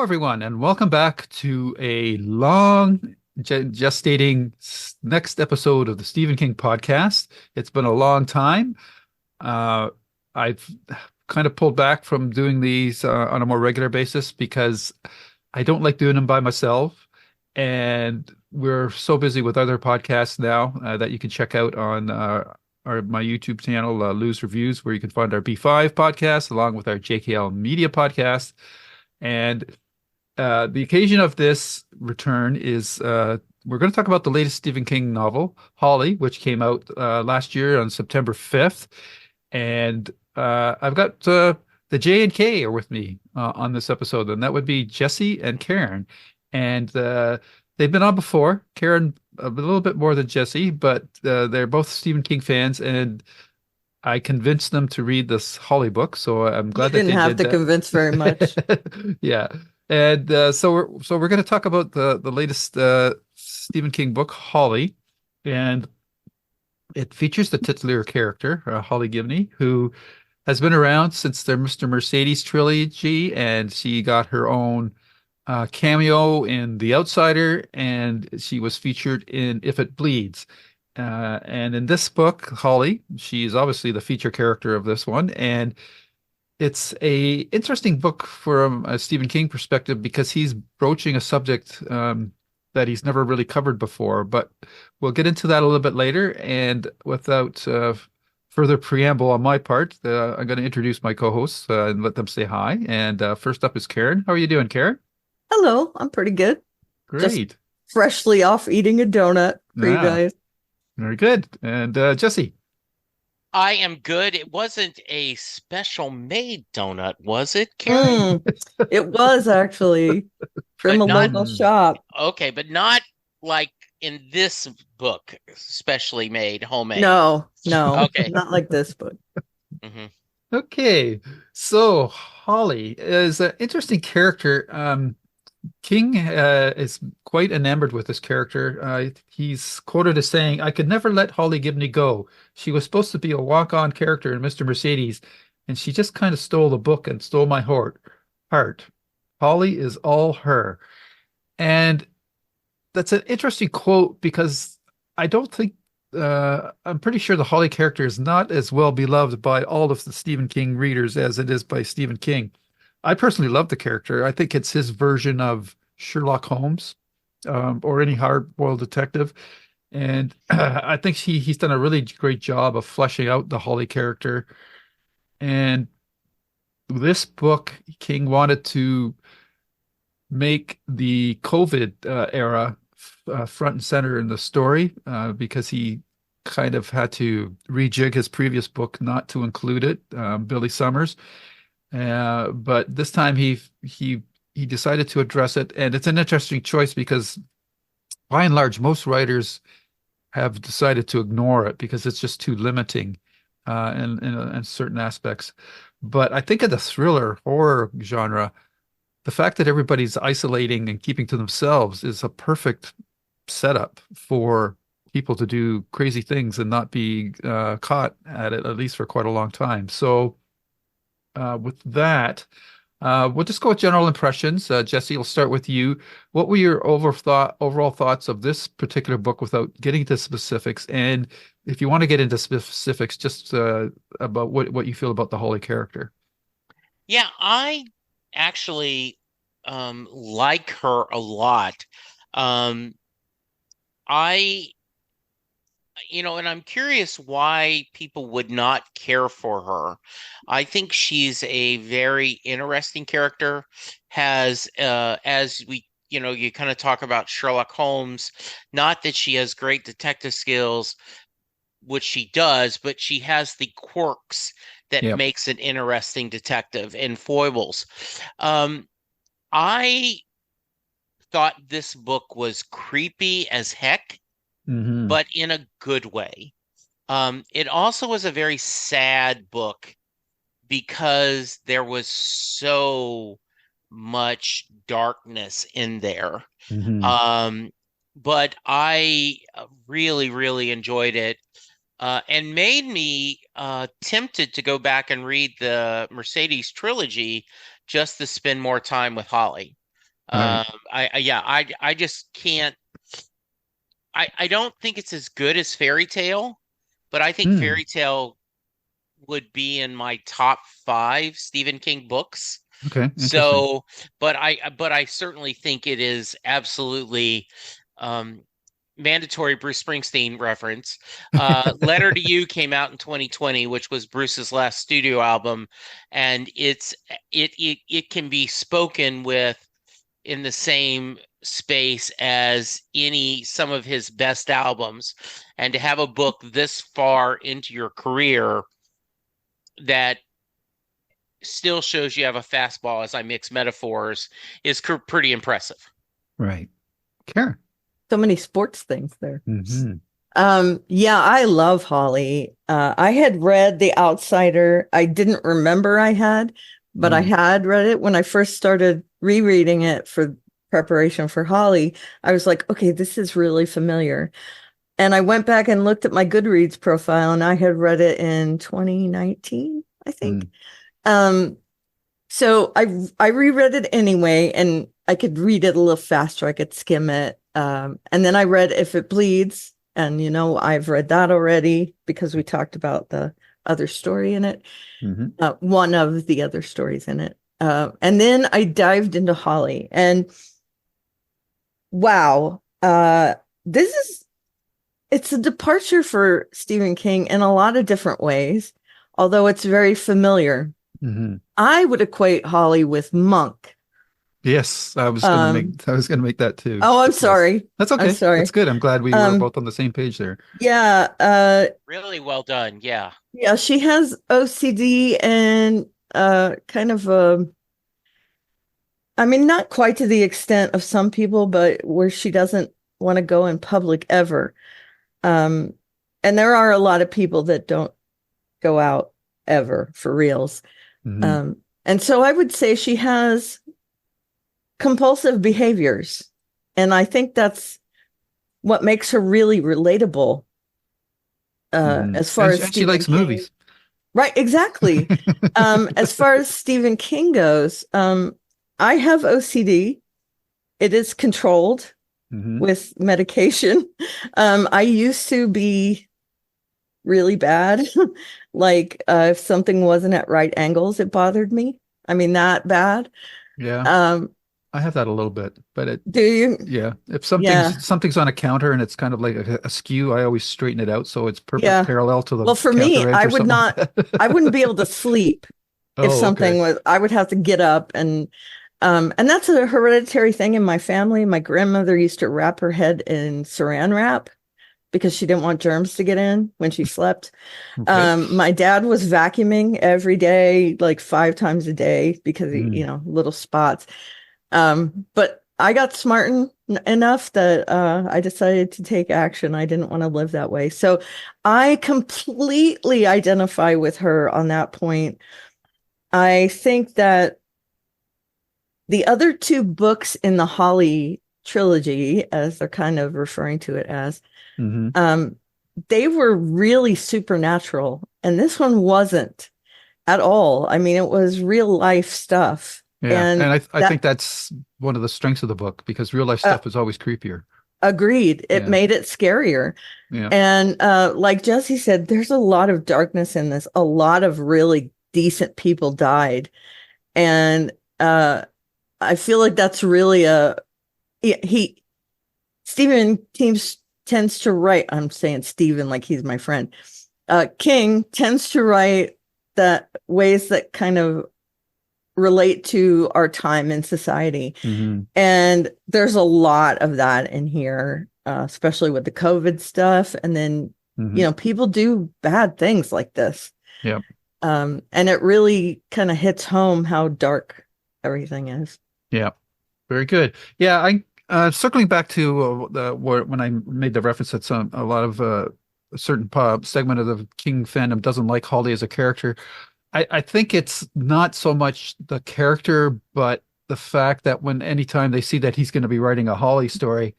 everyone, and welcome back to a long gestating next episode of the Stephen King podcast. It's been a long time. Uh, I've kind of pulled back from doing these on a more regular basis because I don't like doing them by myself. And we're so busy with other podcasts now that you can check out on my YouTube channel, Lose Reviews, where you can find our B5 podcast along with our JKL Media podcast. And the occasion of this return is we're going to talk about the latest Stephen King novel, Holly, which came out last year on September 5th. And I've got the J and K are with me on this episode, and that would be Jesse and Karen. And they've been on before. Karen a little bit more than Jesse, but they're both Stephen King fans, and I convinced them to read this Holly book, so I'm You glad that didn't they have did to convince very much. that. Yeah. And so we're going to talk about the latest Stephen King book, Holly, and it features the titular character, Holly Gibney, who has been around since the Mr. Mercedes trilogy, and she got her own cameo in The Outsider, and she was featured in If It Bleeds. And in this book, Holly, she's obviously the feature character of this one, and it's a interesting book from a Stephen King perspective because he's broaching a subject that he's never really covered before. But we'll get into that a little bit later. And without further preamble on my part, I'm going to introduce my co-hosts and let them say hi. And first up is Karen. How are you doing, Karen? Hello, I'm pretty good. Just Great. freshly off eating a donut for you Ah, guys. very good. And Jesse. I am good. It wasn't a special made donut, was it, Karen? Mm, it was actually from But a not local shop. okay, but not like in this book, specially made, homemade. No, no, Okay. not like this book. hmm Okay, so Holly is an interesting character. King is quite enamored with this character. He's quoted as saying, "I could never let Holly Gibney go. She was supposed to be a walk-on character in Mr. Mercedes, and she just kind of stole the book and stole my heart. Holly is all her." And that's an interesting quote because I don't think I'm pretty sure the Holly character is not as well beloved by all of the Stephen King readers as it is by Stephen King. I personally love the character. I think it's his version of Sherlock Holmes, or any hard-boiled detective. And I think he's done a really great job of fleshing out the Holly character. And this book, King wanted to make the COVID era front and center in the story because he kind of had to rejig his previous book not to include it, Billy Summers. But this time he decided to address it, and it's an interesting choice because by and large, most writers have decided to ignore it because it's just too limiting in certain aspects. But I think in the thriller horror genre, the fact that everybody's isolating and keeping to themselves is a perfect setup for people to do crazy things and not be caught at least for quite a long time. So with that, we'll just go with general impressions. Jesse, we'll start with you. What were your overall thoughts of this particular book without getting into specifics? And if you want to get into specifics, just about what you feel about the Holly character. Yeah, I actually like her a lot. Um, I and I'm curious why people would not care for her. I think she's a very interesting character, has as we you kind of talk about Sherlock Holmes, not that she has great detective skills, which she does, but she has the quirks that Yep. makes an interesting detective and foibles. Um, I thought this book was creepy as heck, Hmm. but in a good way. It also was a very sad book because there was so much darkness in there. Hmm. Um, but I really, really enjoyed it, and made me tempted to go back and read the Mercedes trilogy just to spend more time with Holly. Right. I just can't. I don't think it's as good as Fairy Tale, but I think Hmm. Fairy Tale would be in my top five Stephen King books. Okay. Interesting. So, but I certainly think it is absolutely um, mandatory Bruce Springsteen reference. Letter to You came out in 2020, which was Bruce's last studio album, and it can be spoken with in the same space as some of his best albums, and to have a book this far into your career that still shows you have a fastball, as I mix metaphors, is pretty impressive. Right. Karen. So many sports things there. Hmm. Yeah, I love Holly. I had read The Outsider. I didn't remember I had, but I had read it when I first started rereading it for preparation for Holly. I was like, okay, this is really familiar. And I went back and looked at my Goodreads profile, and I had read it in 2019, I think. So I reread it anyway, and I could read it a little faster. I could skim it. And then I read If It Bleeds, and I've read that already because we talked about the other story in it, one of the other stories in it. And then I dived into Holly, and wow, it's a departure for Stephen King in a lot of different ways, although it's very familiar. I would equate Holly with Monk. Yes, I was gonna make that too. Oh, I'm Yes. sorry. That's okay. I'm sorry. That's good. I'm glad we were both on the same page there. Yeah, Really well done. Yeah. yeah, she has OCD and kind of I mean, not quite to the extent of some people, but where she doesn't want to go in public ever. And there are a lot of people that don't go out ever for reals. And so I would say she has compulsive behaviors. And I think that's what makes her really relatable as far as she likes King. movies. Right, exactly. As far as Stephen King goes, I have OCD. It is controlled with medication. I used to be really bad. Like if something wasn't at right angles, it bothered me. I mean, that bad. Yeah. I have that a little bit, but Do you? yeah. If Yeah. something's on a counter and it's kind of like a skew, I always straighten it out so it's perfect Yeah. parallel to the Well, for me, counter edge I or would something not, like that. I wouldn't be able to sleep if Oh, something okay. was, I would have to get up and that's a hereditary thing in my family. My grandmother used to wrap her head in saran wrap because she didn't want germs to get in when she slept. Okay. My dad was vacuuming every day, like 5 times a day because, little spots. But I got smart enough that I decided to take action. I didn't want to live that way. So I completely identify with her on that point. I think that the other two books in the Holly trilogy, as they're kind of referring to it as, they were really supernatural. And this one wasn't at all. I mean, it was real life stuff. Yeah. And And I think that's one of the strengths of the book because real life stuff is always creepier. Agreed. It Yeah. made it scarier. Yeah. And like Jesse said, there's a lot of darkness in this. A lot of really decent people died. And I feel like that's really Stephen tends to write, I'm saying Stephen like he's my friend. King tends to write that ways that kind of relate to our time in society. And there's a lot of that in here, especially with the COVID stuff. And then, people do bad things like this. Yep. And it really kind of hits home how dark everything is. Yeah. Very good. Yeah. Circling back to when I made the reference that a lot of a certain segment of the King fandom doesn't like Holly as a character. I think it's not so much the character, but the fact that anytime they see that he's going to be writing a Holly story,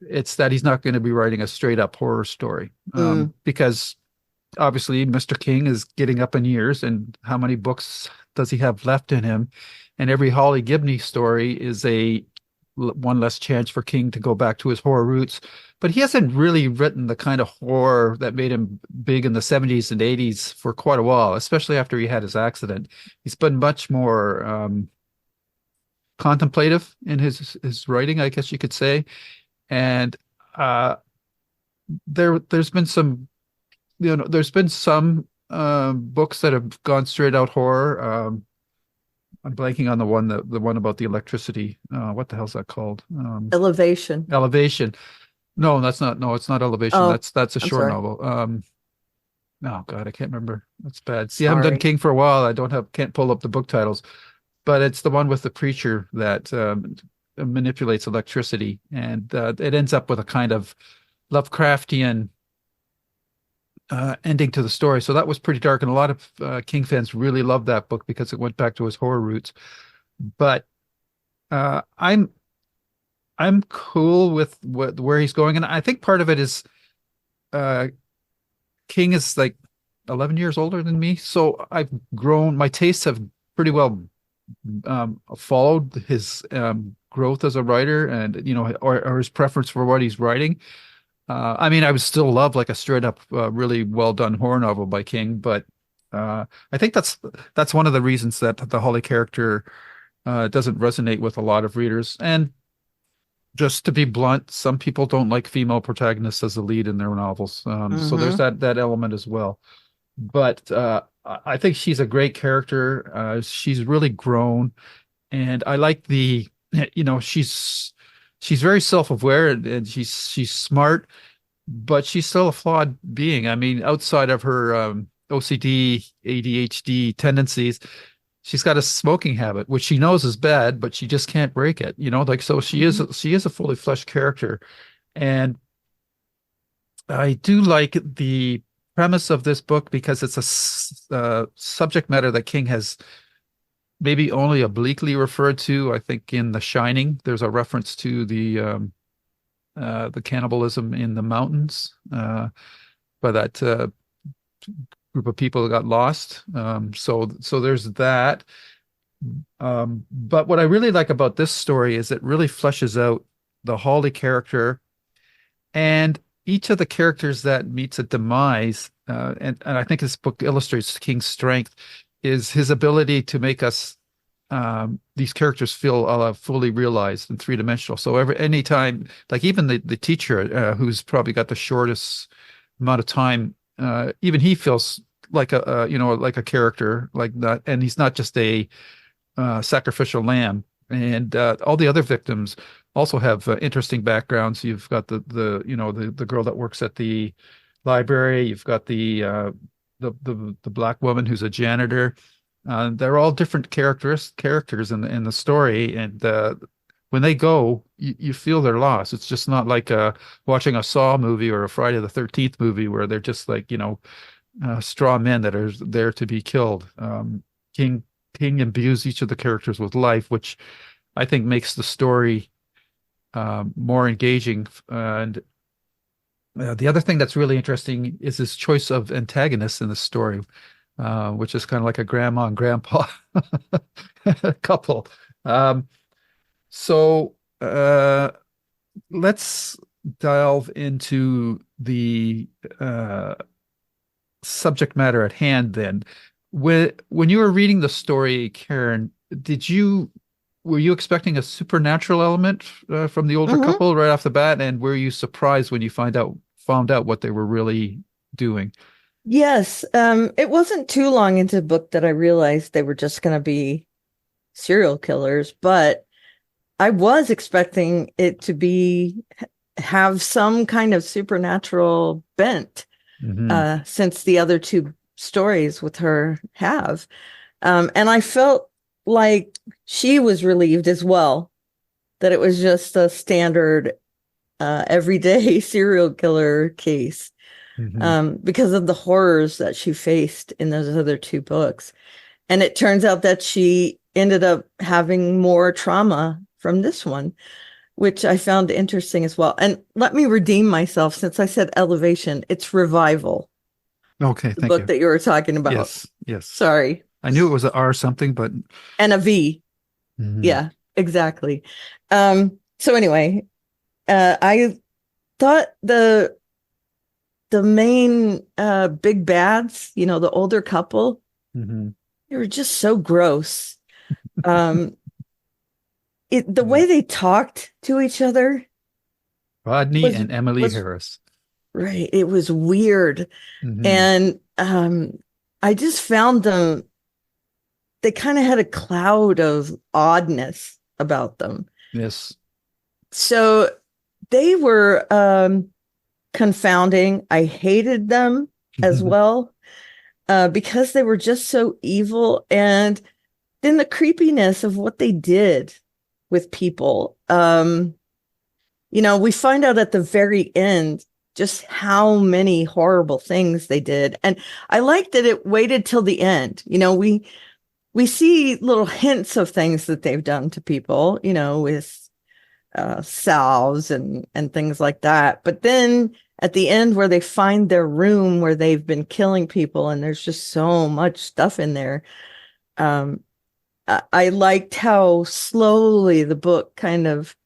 it's that he's not going to be writing a straight up horror story. Because obviously Mr. King is getting up in years, and how many books does he have left in him? And every Holly Gibney story is a one less chance for King to go back to his horror roots. But he hasn't really written the kind of horror that made him big in the 70s and 80s for quite a while, especially after he had his accident. He's been much more contemplative in his writing, I guess you could say. And uh, there's been some, there's been some books that have gone straight out horror. I'm blanking on the one about the electricity. What the hell's that called? Elevation. Elevation. No, that's not. No, it's not Elevation. Oh, That's a I'm short sorry. novel. Oh God, I can't remember. That's bad. See, I haven't done Sorry. King for a while. I don't have can't pull up the book titles, but it's the one with the preacher that manipulates electricity, and it ends up with a kind of Lovecraftian ending to the story. So that was pretty dark, and a lot of King fans really loved that book because it went back to his horror roots. But I'm cool with where he's going, and I think part of it is uh, King is like 11 years older than me, so I've grown. My tastes have pretty well followed his growth as a writer, and or his preference for what he's writing. I mean, I would still love like a straight up, really well done horror novel by King, but I think that's one of the reasons that the Holly character doesn't resonate with a lot of readers. And just to be blunt, some people don't like female protagonists as the lead in their novels. So there's Hmm. that element as well. But I think she's a great character. She's really grown, and I like she's very self-aware, and she's smart, but she's still a flawed being. I mean, outside of her OCD, ADHD tendencies, she's got a smoking habit, which she knows is bad, but she just can't break it. Like so Hmm. she is a fully fleshed character, and I do like the premise of this book because it's a subject matter that King has maybe only obliquely referred to. I think in The Shining, there's a reference to the cannibalism in the mountains by that group of people that got lost. So there's that. But what I really like about this story is it really fleshes out the Hawley character, and each of the characters that meets a demise. And I think this book illustrates King's strength is his ability to make us these characters feel fully realized and three-dimensional. So anytime, like even the teacher, who's probably got the shortest amount of time, even he feels like like a character like that, and he's not just a sacrificial lamb. And all the other victims also have interesting backgrounds. You've got the girl that works at the library. You've got the black woman who's a janitor. They're all different characters in the story, and when they go, you feel their loss. It's just not like watching a Saw movie or a Friday the 13th movie where they're just like straw men that are there to be killed. King King imbues each of the characters with life, which I think makes the story more engaging. And the other thing that's really interesting is his choice of antagonists in the story, which is kind of like a grandma and grandpa couple. Um, so let's delve into the subject matter at hand then. When you were reading the story, Karen, were you expecting a supernatural element from the older Hmm. couple right off the bat? And were you surprised when you found out what they were really doing? Yes. It wasn't too long into the book that I realized they were just going to be serial killers, but I was expecting it to have some kind of supernatural bent, Hmm. since the other two stories with her have. And I felt like she was relieved as well that it was just a standard, everyday serial killer case, Hmm. because of the horrors that she faced in those other two books. And it turns out that she ended up having more trauma from this one, which I found interesting as well. And let me redeem myself since I said elevation, it's revival. Okay, the thank book you. that you were talking about. Yes, yes. Sorry. I knew it was a R something, but And a V. mhm, Yeah, exactly. So anyway, I thought the main big bads, the older couple, mhm, they were just so gross. Um, the yeah. way they talked to each other Rodney was and Emily was Harris. right. It was weird. Hmm. And I just found them, they kind of had a cloud of oddness about them. Yes. So they were confounding. I hated them as well because they were just so evil. And then the creepiness of what they did with people. We find out at the very end just how many horrible things they did. And I like that it waited till the end. We see little hints of things that they've done to people, with salves and things like that. But then at the end, where they find their room where they've been killing people, and there's just so much stuff in there. Um, I liked how slowly the book kind of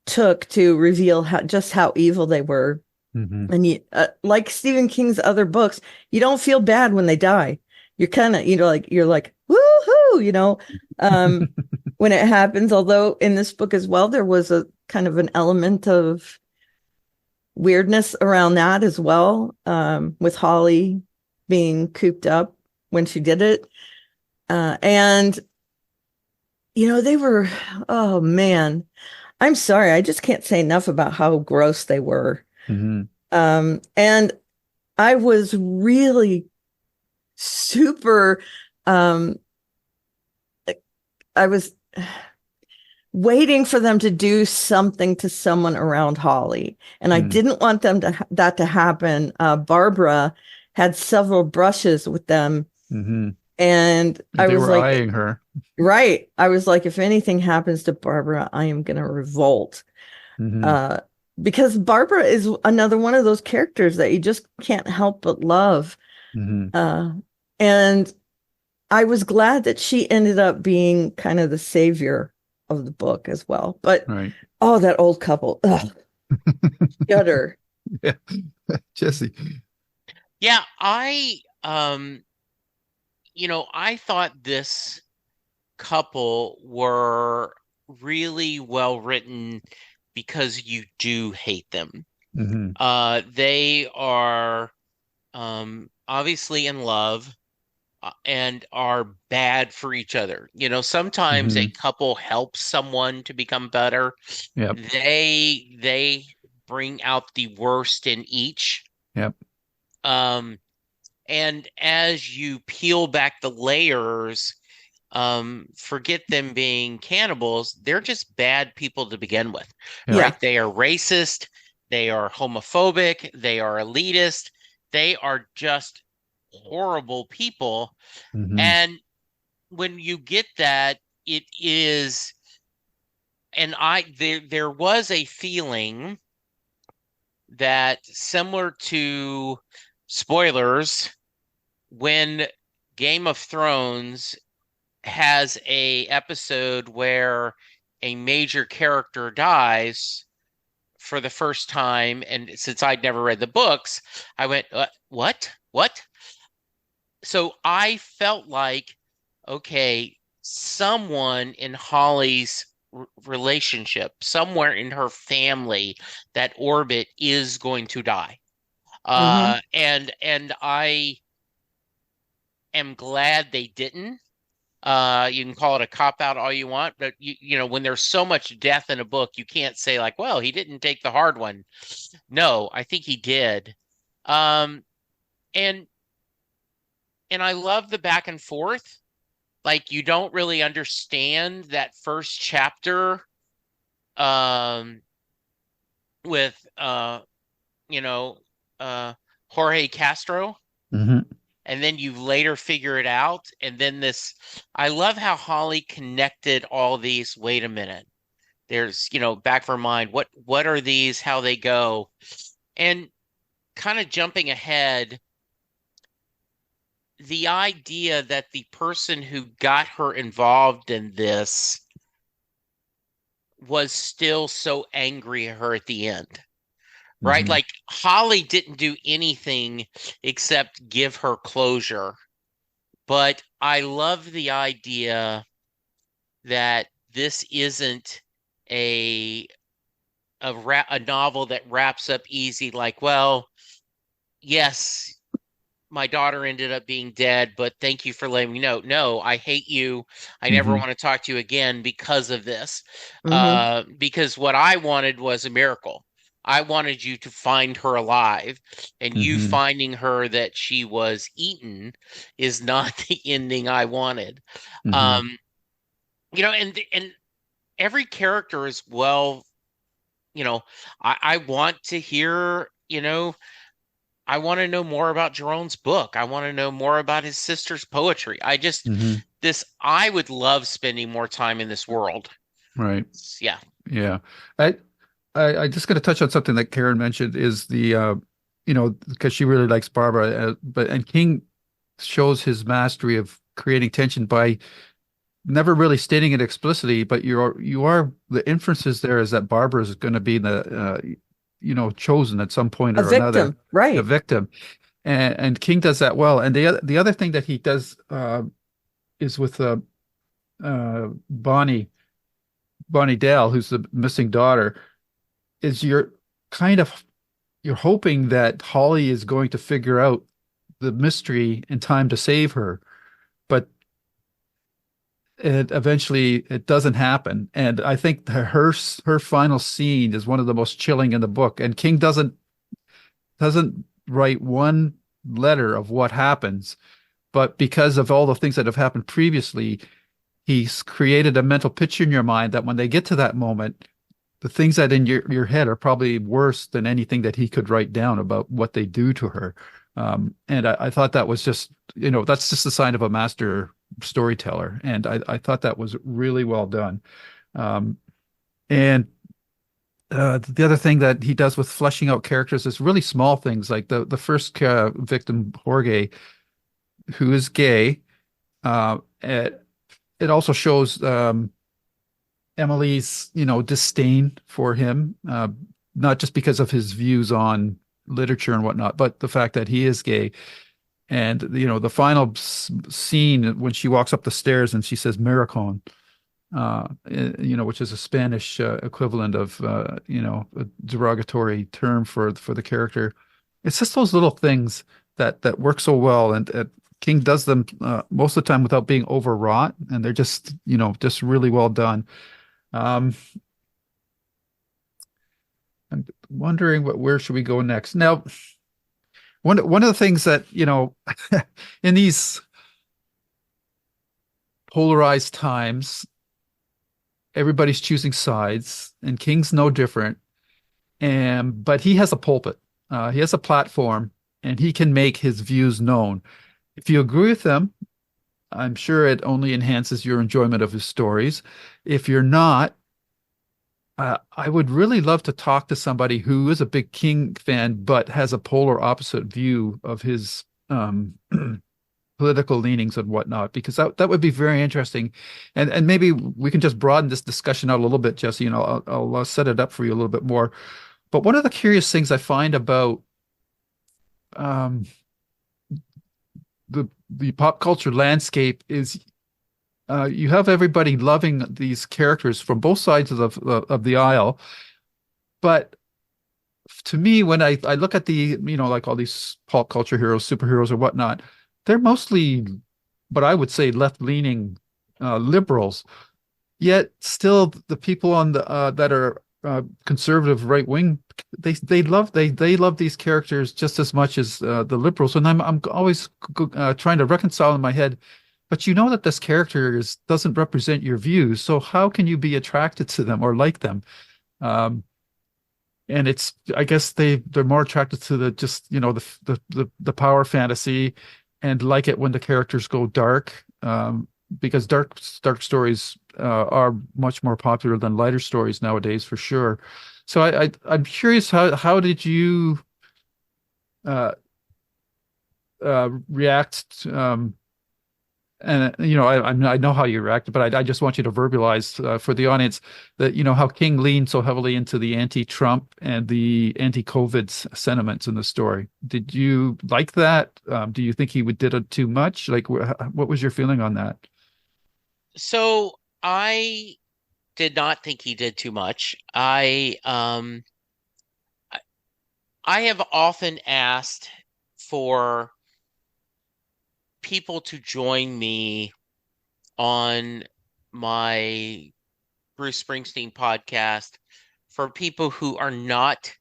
took to reveal how evil they were. Hmm. And like Stephen King's other books, you don't feel bad when they die. You're kind of, you're like, woohoo, when it happens. Although in this book as well, there was a kind of an element of weirdness around that as well, with Holly being cooped up when she did it. And, they were, oh man, I'm sorry. I just can't say enough about how gross they were. Hmm. And I was really super, um, I was waiting for them to do something to someone around Holly. And I didn't want that to happen. Barbara had several brushes with them. Hmm. And I They was were like, eyeing her. right. I was like, if anything happens to Barbara, I am going to revolt. Hmm. Uh, because Barbara is another one of those characters that you just can't help but love. Hmm. Uh, and I was glad that she ended up being kind of the savior of the book as well. But Right. oh, that old couple, ugh, gutter. Yeah. Jesse. Yeah, I thought this couple were really well written because you do hate them. Hmm. They are obviously in love and are bad for each other. Sometimes a Hmm. couple helps someone to become better. Yep. They bring out the worst in each. Yep. Um, and as you peel back the layers, forget them being cannibals. They're just bad people to begin with, Yep. Yeah. right? They are racist, they are homophobic, they are elitist, they are just horrible people. Hmm. And when you get that, it is, and there was a feeling that similar to spoilers when Game of Thrones has a episode where a major character dies for the first time, and since I'd never read the books, I went, what? So I felt like, okay, someone in Holly's relationship, somewhere in her family, that orbit is going to die. Hmm. And I am glad they didn't. You can call it a cop out all you want, but when there's so much death in a book, you can't say like, well, he didn't take the hard one. No, I think he did. Um, and and I love the back and forth. Like you don't really understand that first chapter um with you know, Jorge Castro, Hmm. and then you later figure it out. And then I love how Holly connected all these. Wait a minute. There's, back of her mind, what are these, how they go? And kind of jumping ahead, the idea that the person who got her involved in this was still so angry at her at the end, right? Hmm. Like Holly didn't do anything except give her closure. But I love the idea that this isn't a a novel that wraps up easy, like, well, yes, my daughter ended up being dead, but thank you for letting me know. No, I hate you. I never Hmm. want to talk to you again because of this. Hmm. Because what I wanted was a miracle. I wanted you to find her alive, and you Hmm. finding her that she was eaten is not the ending I wanted. Hmm. Um, and every character is well, you know, I want to hear, I want to know more about Jerome's book. I want to know more about his sister's poetry. Hmm. I would love spending more time in this world. Right. Yeah. Yeah. I, I just going to touch on something that Karen mentioned is because she really likes Barbara, and King shows his mastery of creating tension by never really stating it explicitly, but the inferences there is that Barbara is going to be chosen at some point A or another, victim, a right? victim, and King does that well. And the other thing that he does is with Bonnie Dale, who's the missing daughter, is you're hoping that Holly is going to figure out the mystery in time to save her, but it doesn't happen. And I think her final scene is one of the most chilling in the book. And King doesn't write one letter of what happens, but because of all the things that have happened previously, he's created a mental picture in your mind that when they get to that moment, the things that in your head are probably worse than anything that he could write down about what they do to her. And I thought that was that's just a sign of a master storyteller. And I thought that was really well done. Um, and the other thing that he does with fleshing out characters is really small things, like the first victim, Jorge, who is gay. It also shows Emily's, disdain for him, not just because of his views on literature and whatnot, but the fact that he is gay. And, the final scene when she walks up the stairs and she says "Maricon," which is a Spanish equivalent of, a derogatory term for the character. It's just those little things that work so well, and King does them most of the time without being overwrought, and they're just really well done. Um, I'm wondering where should we go next? Now, one of the things that, in these polarized times, everybody's choosing sides, and King's no different. And but he has a pulpit, he has a platform, and he can make his views known. If you agree with him, I'm sure it only enhances your enjoyment of his stories. If you're not, I would really love to talk to somebody who is a big King fan but has a polar opposite view of his political leanings and whatnot, because that would be very interesting, and maybe we can just broaden this discussion out a little bit, Jesse. I'll set it up for you a little bit more. But one of the curious things I find about um, the pop culture landscape is you have everybody loving these characters from both sides of the aisle. But to me, when I look at like all these pop culture heroes, superheroes, or whatnot, they're mostly what I would say left-leaning liberals. Yet still, the people on the that are conservative right wing, they love these characters just as much as the liberals. And I'm always trying to reconcile in my head. But you know that this character doesn't represent your views, so how can you be attracted to them or like them? Um, and I guess they're more attracted to the just the power fantasy, and like it when the characters go dark, because dark stories are much more popular than lighter stories nowadays, for sure. So I'm curious, how did you uh react? And I know how you react, but I just want you to verbalize for the audience that how King leaned so heavily into the anti-Trump and the anti-COVID sentiments in the story. Did you like that? Do you think he did it too much? Like, what was your feeling on that? So I did not think he did too much. I have often asked for people to join me on my Bruce Springsteen podcast for people who are not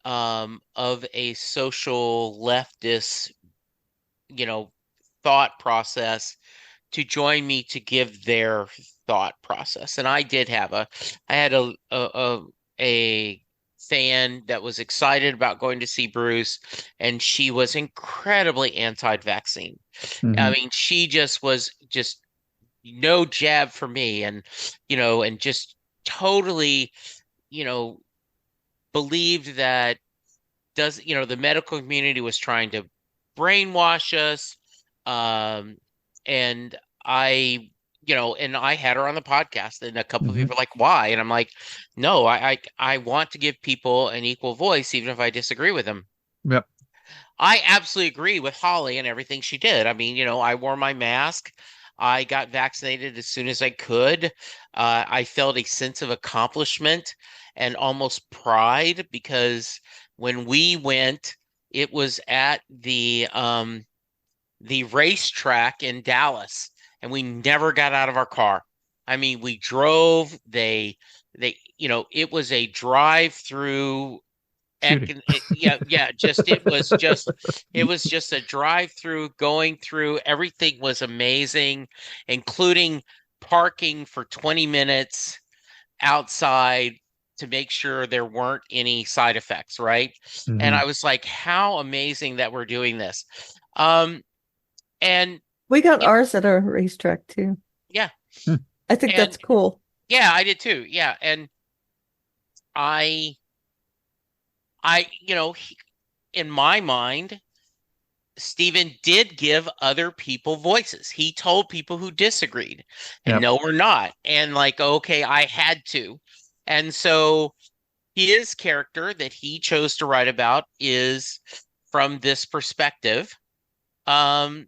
of a social leftist, thought process to join me to give their thought process. And I had a fan that was excited about going to see Bruce, and she was incredibly anti-vaccine. I Hmm. mean, she just was just no jab for me, and just totally, you know, believed that the medical community was trying to brainwash us. Um, and I had her on the podcast, and a couple of Hmm. people were like, why? And I'm like, no, I want to give people an equal voice, even if I disagree with them. Yep. I absolutely agree with Holly and everything she did. I mean, I wore my mask. I got vaccinated as soon as I could. I felt a sense of accomplishment and almost pride because when we went, it was at the racetrack in Dallas, and we never got out of our car. I mean, we drove. It was a drive-through. Shooting. Yeah, yeah. It was just a drive-through going through. Everything was amazing, including parking for 20 minutes outside to make sure there weren't any side effects, right? And Hmm. I was like, how amazing that we're doing this. Um, and We got you know, ours at a racetrack too. yeah, I think and that's cool. yeah, I did too. Yeah, and I, in my mind, Stephen did give other people voices. He told people who disagreed, and Yep. no, we're not. And like, okay, I had to. And so his character that he chose to write about is from this perspective. Um,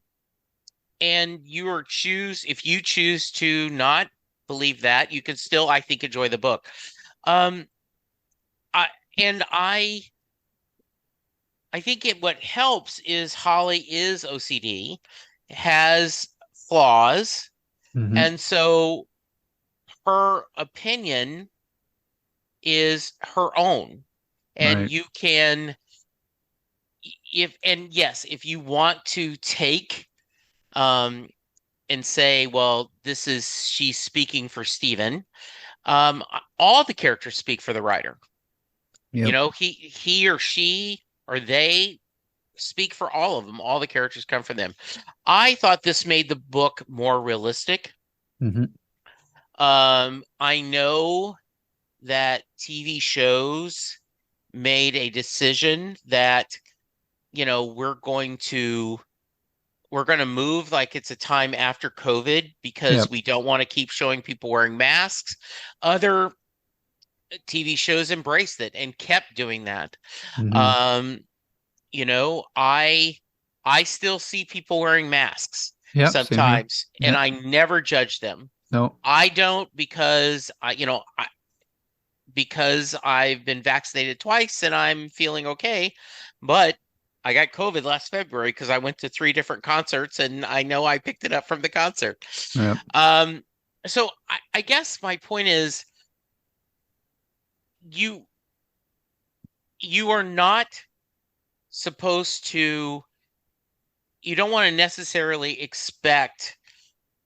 and if you choose to not believe that, you can still, I think, enjoy the book. Um, I and I think what helps is Holly is OCD, has flaws, Hmm. and so her opinion is her own. And Right. you can, yes, if you want to take um and say, well, this is she's speaking for Stephen. All the characters speak for the writer. Yep. He or she or they speak for all of them. All the characters come from them. I thought this made the book more realistic. Hmm. I know that TV shows made a decision that, we're going to move like it's a time after COVID because Yep. we don't want to keep showing people wearing masks. Other TV shows embraced it and kept doing that. Hmm. Um, I still see people wearing masks Yep. Same here. sometimes, and Yep. I never judge them. No. I don't because I've been vaccinated twice and I'm feeling okay, but I got COVID last February because I went to 3 different concerts and I know I picked it up from the concert. Yep. Um, so I guess my point is you you are not supposed to you don't want to necessarily expect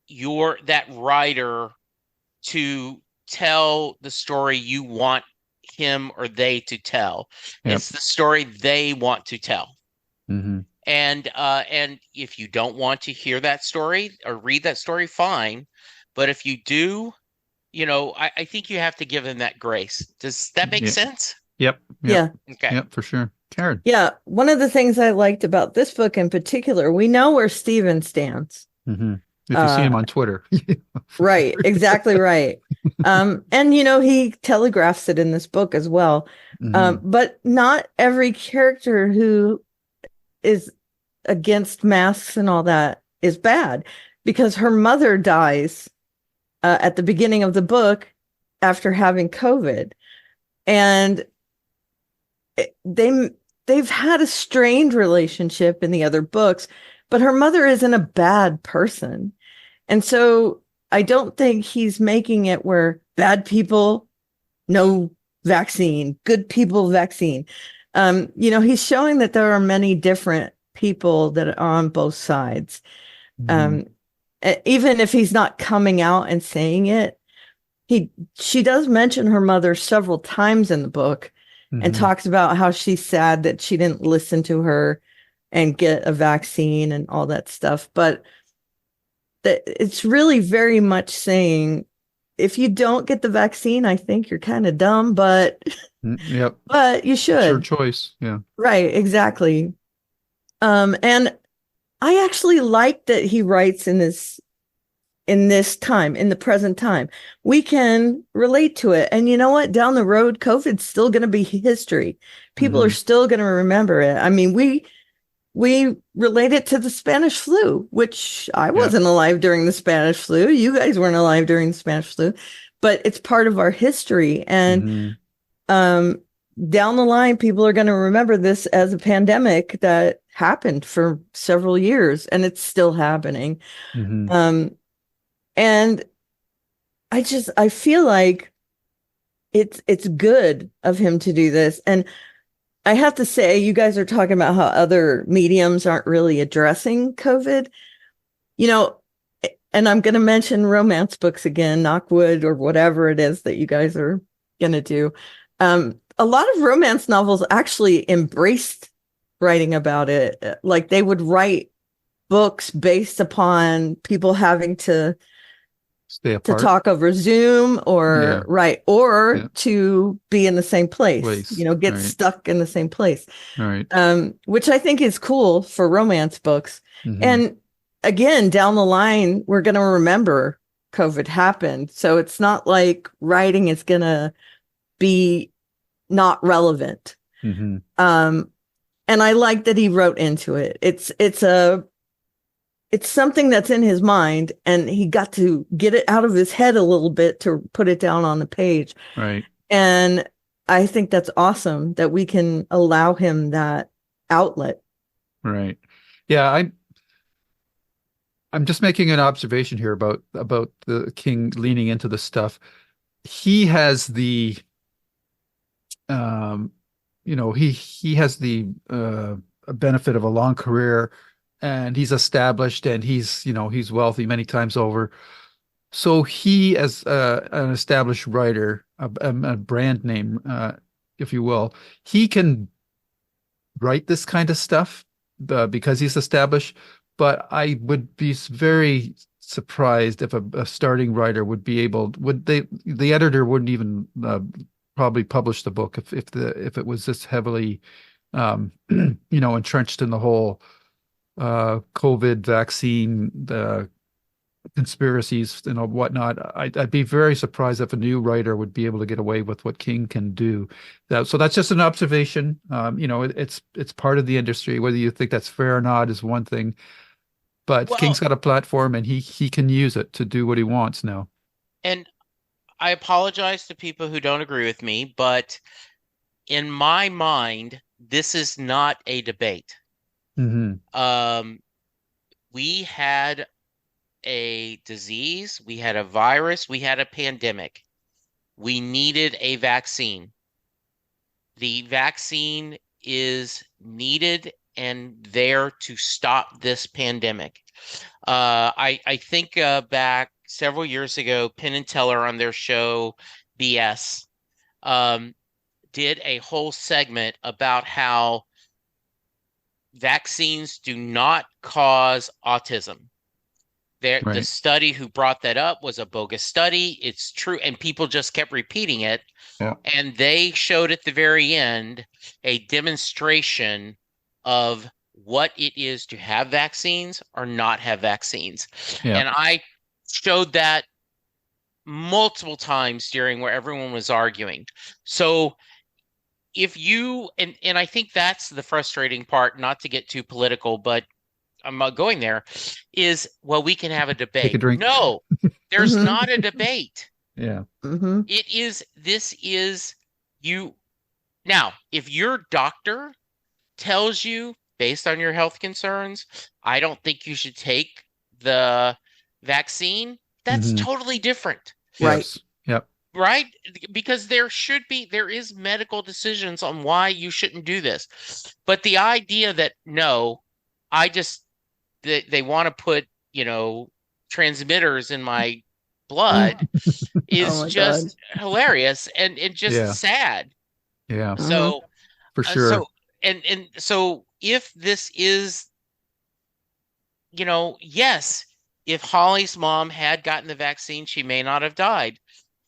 that writer to tell the story you want him or they to tell. Yep. It's the story they want to tell. Hmm. And if you don't want to hear that story or read that story, fine. But if you do, I think you have to give them that grace. Does that make Yeah. sense? Yep. Yep. Yeah. Okay. Yep. For sure. Karen. Yeah, one of the things I liked about this book in particular, we know where Stephen stands. Hmm. If you see him Uh, on Twitter, for right, sure. exactly right. And he telegraphs it in this book as well. Hmm. But not every character who is against masks and all that is bad, because her mother dies at the beginning of the book after having COVID, and they they've had a strained relationship in the other books, but her mother isn't a bad person. And so I don't think he's making it where bad people, no vaccine, good people, vaccine. He's showing that there are many different people that are on both sides. Hmm. Um, Even if he's not coming out and saying it, she does mention her mother several times in the book and Hmm. talks about how she's sad that she didn't listen to her and get a vaccine and all that stuff. But it's really very much saying, if you don't get the vaccine, I think you're kind of dumb, but Yep. but you It's your should. choice. Yeah. Right, exactly. And I actually like that he writes in this time, in the present time. We can relate to it. And you know what? Down the road, COVID's still going to be history. People are Hmm. still going to remember it. I mean, we relate it to the Spanish flu, which I Yeah. wasn't alive during the Spanish flu. You guys weren't alive during the Spanish flu, but it's part of our history. And Hmm. um, down the line, people are going to remember this as a pandemic that happened for several years, and it's still happening. Hmm. Um, and I feel like it's good of him to do this. And I have to say, you guys are talking about how other mediums aren't really addressing COVID. You know, and I'm going to mention romance books again, Knockwood or whatever it is that you guys are going to do. A lot of romance novels actually embraced writing about it. Like they would write books based upon people having Stay to apart. talk over Zoom Yeah. or right or Yeah. to be in the same place, Place. get Right. stuck in the same place. Right. Which I think is cool for romance books. Hmm. And again, down the line, we're going to remember COVID happened. So it's not like writing is going to be not relevant. Hmm. Um, and I like that he wrote into it. It's something that's in his mind, and he got to get it out of his head a little bit to put it down on the page. Right. And I think that's awesome that we can allow him that outlet. Right. Yeah. I'm just making an observation here about the king leaning into the stuff. He has the um he has the benefit of a long career, and he's established, and he's wealthy many times over. So he, as an established writer, a brand name, if you will, he can write this kind of stuff because he's established. But I would be very surprised if a starting writer would be able, the editor wouldn't even probably publish the book if it was this heavily entrenched in the whole COVID vaccine, the conspiracies and whatnot. I'd be very surprised if a new writer would be able to get away with what King can do. So that's just an observation. It's part of the industry. Whether you think that's fair or not is one thing, but King's Well, got a platform, and he can use it to do what he wants now. and I apologize to people who don't agree with me, but in my mind, this is not a debate. Hmm. Um, we had a disease, we had a virus, we had a pandemic. We needed a vaccine. The vaccine is needed and there to stop this pandemic. I think back several years ago, Penn and Teller on their show BS um, did a whole segment about how vaccines do not cause autism. The Right. study who brought that up was a bogus study. It's true, and people just kept repeating it. Yeah. And they showed at the very end a demonstration of what it is to have vaccines or not have vaccines. Yeah. And I showed that multiple times during where everyone was arguing. So if you and I think that's the frustrating part, not to get too political, but I'm not going there, is well, we can have a Take a debate. drink. No, there's Mhm. not a debate. Yeah. Hmm. This is you now, if your doctor tells you based on your health concerns, I don't think you should take the vaccine, that's Hmm. totally different. Right. Yes. Yep. Right? Because there is medical decisions on why you shouldn't do this. But the idea that no, I just they want to put, transmitters in my blood Oh is my God. just hilarious and just Yeah. sad. Yeah. Hmm. So, For so sure. and so if this is, yes, if Holly's mom had gotten the vaccine, she may not have died.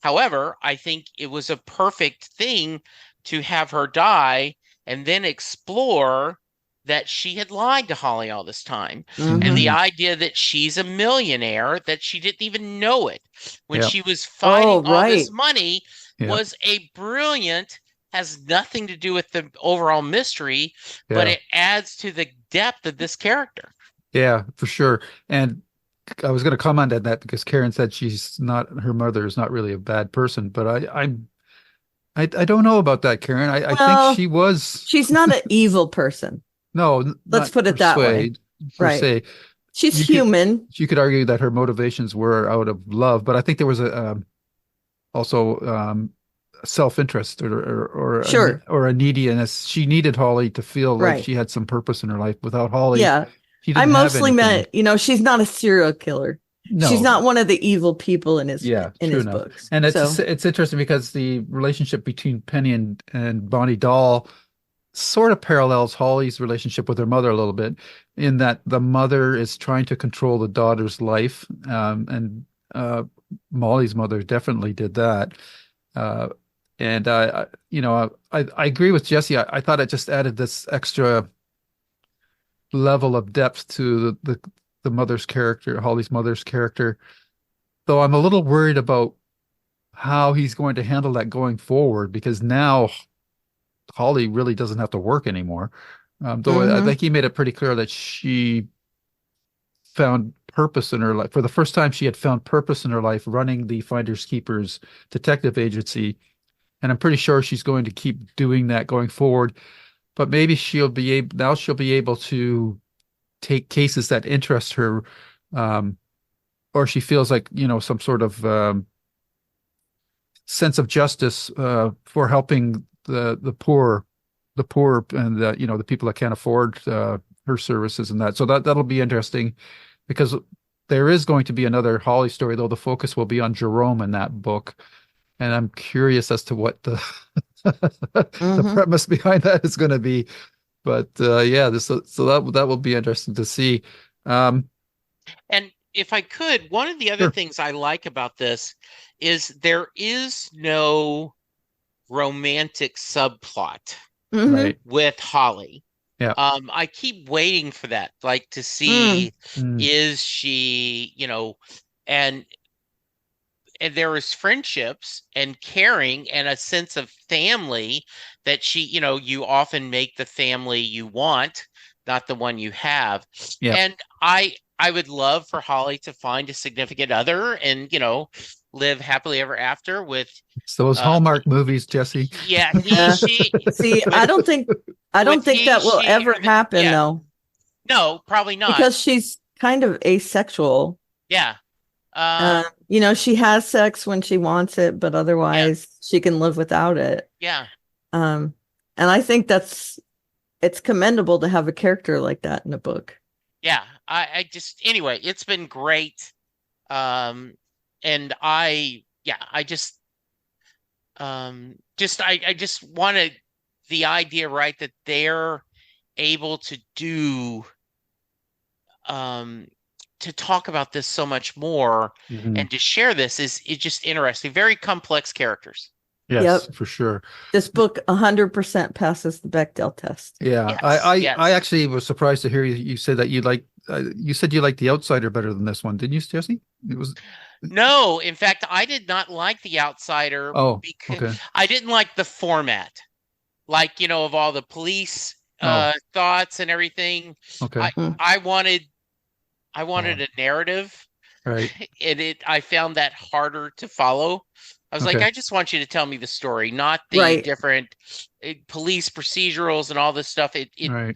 However, I think it was a perfect thing to have her die and then explore that she had lied to Holly all this time. And the Hmm. Hmm. idea that she's a millionaire, that she didn't even know it when Yep. she was Oh, fighting all this right. money Yep. was a brilliant, has nothing to do with the overall mystery, but Yeah. it adds to the depth of this character. Yeah, for sure. And I was going to comment on that because Karen said her mother is not really a bad person, but I don't know about that, Karen. I think Well, she was, she's not an evil person. no, Let's not put it that way. per Right. se. She's You could, human. you could argue that her motivations were out of love, but I think there was also self-interest Sure. or a neediness. She needed Holly to feel like Right. she had some purpose in her life. Without Holly, Yeah. she I didn't have mostly anything. meant, she's not a serial killer. She's No, not one of the evil people in his yeah, in true his enough. books. And So, it's interesting because the relationship between Penny and Bonnie Doll sort of parallels Holly's relationship with her mother a little bit, in that the mother is trying to control the daughter's life, and Molly's mother definitely did that. Uh, and I agree with Jesse. I thought it just added this extra level of depth to the mother's character, Holly's mother's character. Though I'm a little worried about how he's going to handle that going forward, because now Holly really doesn't have to work anymore. Though I hmm. think he made it pretty clear that she found purpose in her life. For the first time, she had found purpose in her life running the Finders Keepers detective agency. And I'm pretty sure she's going to keep doing that going forward. But maybe she'll be able to take cases that interest her, um, or she feels like, some sort of sense of justice for helping the poor, and the people that can't afford her services and that. So that'll be interesting because there is going to be another Holly story, though the focus will be on Jerome in that book, and I'm curious as to what the the Hmm. premise behind that is going to be. But yeah, that will be interesting to see. Um, And if I could, one of the other sure, things I like about this is there is no romantic subplot Hmm. right, with Holly. yeah, I keep waiting for that, like to Mm. see mm, is she, and there is friendships and caring and a sense of family that you often make the family you want, not the one you have. yeah. And I would love for Holly to find a significant other and, live happily ever after with It's those uh Hallmark movies, Jesse. yeah, he, Yeah. she See, with I don't think he, that will she, ever her, happen yeah. though, No, probably not. because she's kind of asexual. Yeah. Uh, she has sex when she wants it, but Yeah, otherwise she can live without it. yeah. Um, and I think it's commendable to have a character like that in a book. Yeah. I just anyway, it's been great. Um, and I I just wanted the idea, right, that they're able to do um to talk about this so much more Mhm. and to share this is just interesting. Very complex characters. Yes, Yep. for sure. This book 100% passes the Bechdel test. Yeah, Yes, I yes. actually was surprised to hear you say that you said you liked The Outsider better than this one, didn't you, Jesse? It was No, in fact, I did not like The Outsider oh, because okay. I didn't like the format, like, of all the police Oh, thoughts and everything. okay. I Mm. I wanted I Oh, wanted a narrative, right. and I found that harder to follow. I was like, Okay. I just want you to tell me the story, not the Right. different police procedurals and all this stuff. Right.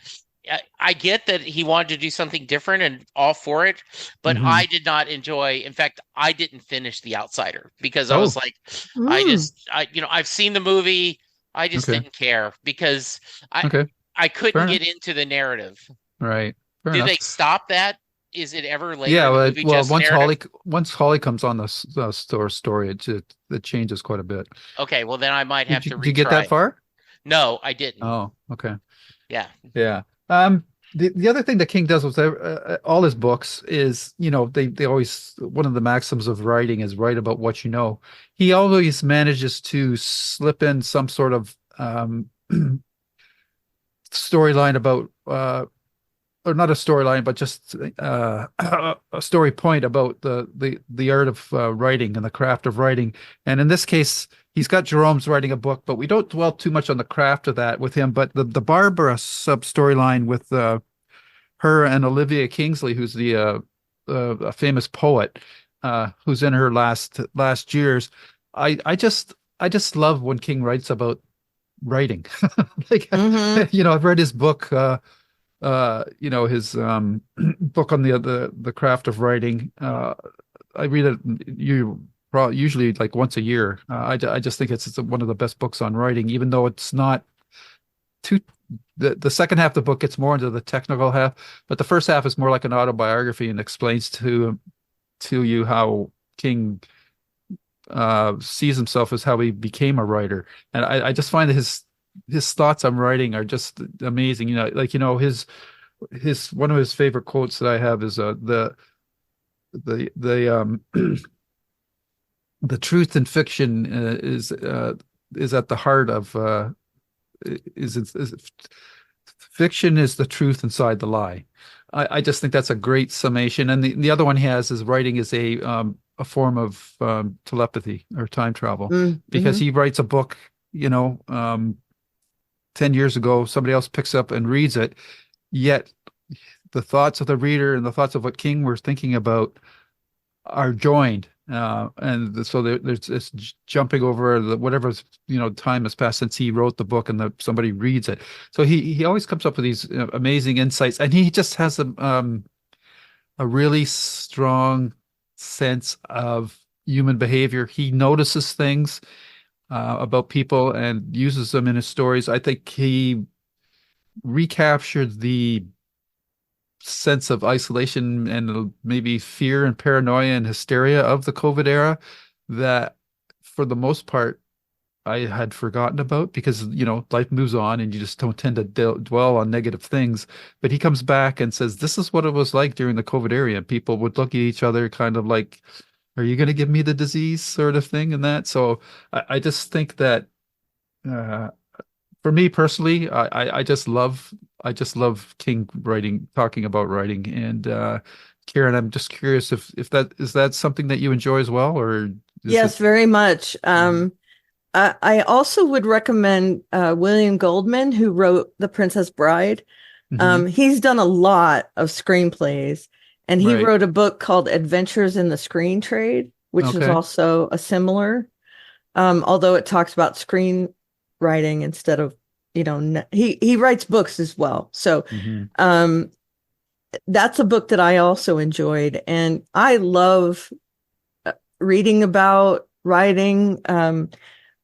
I get that he wanted to do something different and all for it, but Hmm. I did not enjoy. In fact, I didn't finish The Outsider because I was Oh, like, Mm. I've seen the movie. I just okay. didn't care because I Okay. I Fair couldn't enough. get into the narrative. Right. Fair Do enough. they stop that? Is it ever later Yeah, in the well, movie just narrative? Once Holly comes on the story, it changes quite a bit. Okay, well then I might have to Did you get that retry it. far? No, I didn't. Oh, okay. Yeah. Yeah. The other thing that King does with all his books is, they always, one of the maxims of writing is write about what you know. He always manages to slip in some sort of storyline about, or not a storyline, but just a story point about the art of writing and the craft of writing. And in this case, he's got Jerome's writing a book, but we don't dwell too much on the craft of that with him. But the Barbara sub storyline with her and Olivia Kingsley, who's a famous poet who's in her last years. I just love when King writes about writing. Like, Hmm. I've read his book. His book on the craft of writing. I read it usually like once a year. I just think it's one of the best books on writing, even though it's not too. The second half of the book gets more into the technical half, but the first half is more like an autobiography and explains to you how King sees himself as how he became a writer. And I just find that his thoughts on writing are just amazing. His one of his favorite quotes that I have is the the truth in fiction is at the heart of is fiction is the truth inside the lie. I just think that's a great summation. And the other one he has is writing is a form of telepathy or time travel because Mm-hmm. he writes a book, 10 years ago, somebody else picks up and reads it, yet the thoughts of the reader and the thoughts of what King was thinking about are joined. And so there's this jumping over whatever time has passed since he wrote the book, and somebody reads it. So he always comes up with these amazing insights, and he just has a really strong sense of human behavior. He notices things about people and uses them in his stories. I think he recaptured the sense of isolation and maybe fear and paranoia and hysteria of the COVID era that, for the most part, I had forgotten about because, life moves on and you just don't tend to dwell on negative things. But he comes back and says, this is what it was like during the COVID era. And people would look at each other kind of like, are you going to give me the disease sort of thing and that. So I just think that uh, for me personally, I just love King writing, talking about writing. And Karen, I'm just curious if that something that you enjoy as well, or is it? Yes, very much. Mhm. I also would recommend William Goldman, who wrote The Princess Bride. Mhm. He's done a lot of screenplays, and he Right. wrote a book called Adventures in the Screen Trade, which is Okay. also a similar, although it talks about screenwriting instead of, he writes books as well. So Hmm. um, that's a book that I also enjoyed, and I love reading about writing.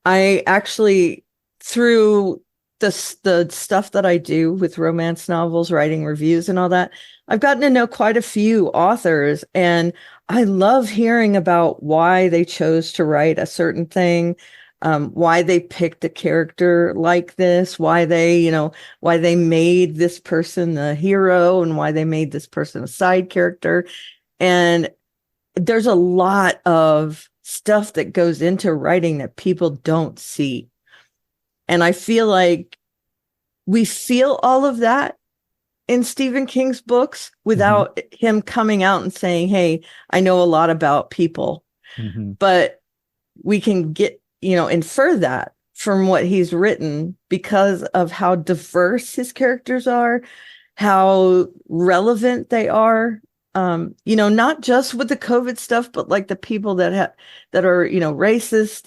I actually, through the stuff that I do with romance novels, writing reviews and all that, I've gotten to know quite a few authors, and I love hearing about why they chose to write a certain thing, why they picked a character like this, why they made this person the hero and why they made this person a side character. And there's a lot of stuff that goes into writing that people don't see. And I feel like we feel all of that in Stephen King's books without him coming out and saying, hey, I know a lot about people. But we can get, infer that from what he's written because of how diverse his characters are, how relevant they are. Not just with the COVID stuff, but like the people that are, racist,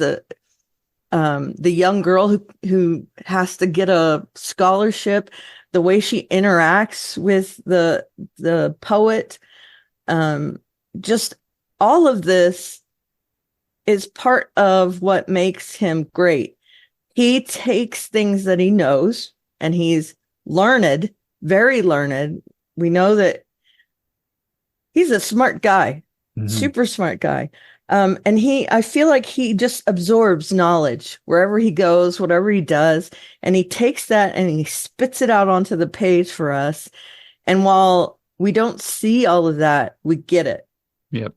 the young girl who has to get a scholarship, the way she interacts with the poet, just all of this is part of what makes him great. He takes things that he knows, and he's learned, very learned. We know that he's a smart guy, super smart guy. And I feel like he just absorbs knowledge wherever he goes, whatever he does. And he takes that and he spits it out onto the page for us. And while we don't see all of that, we get it. Yep.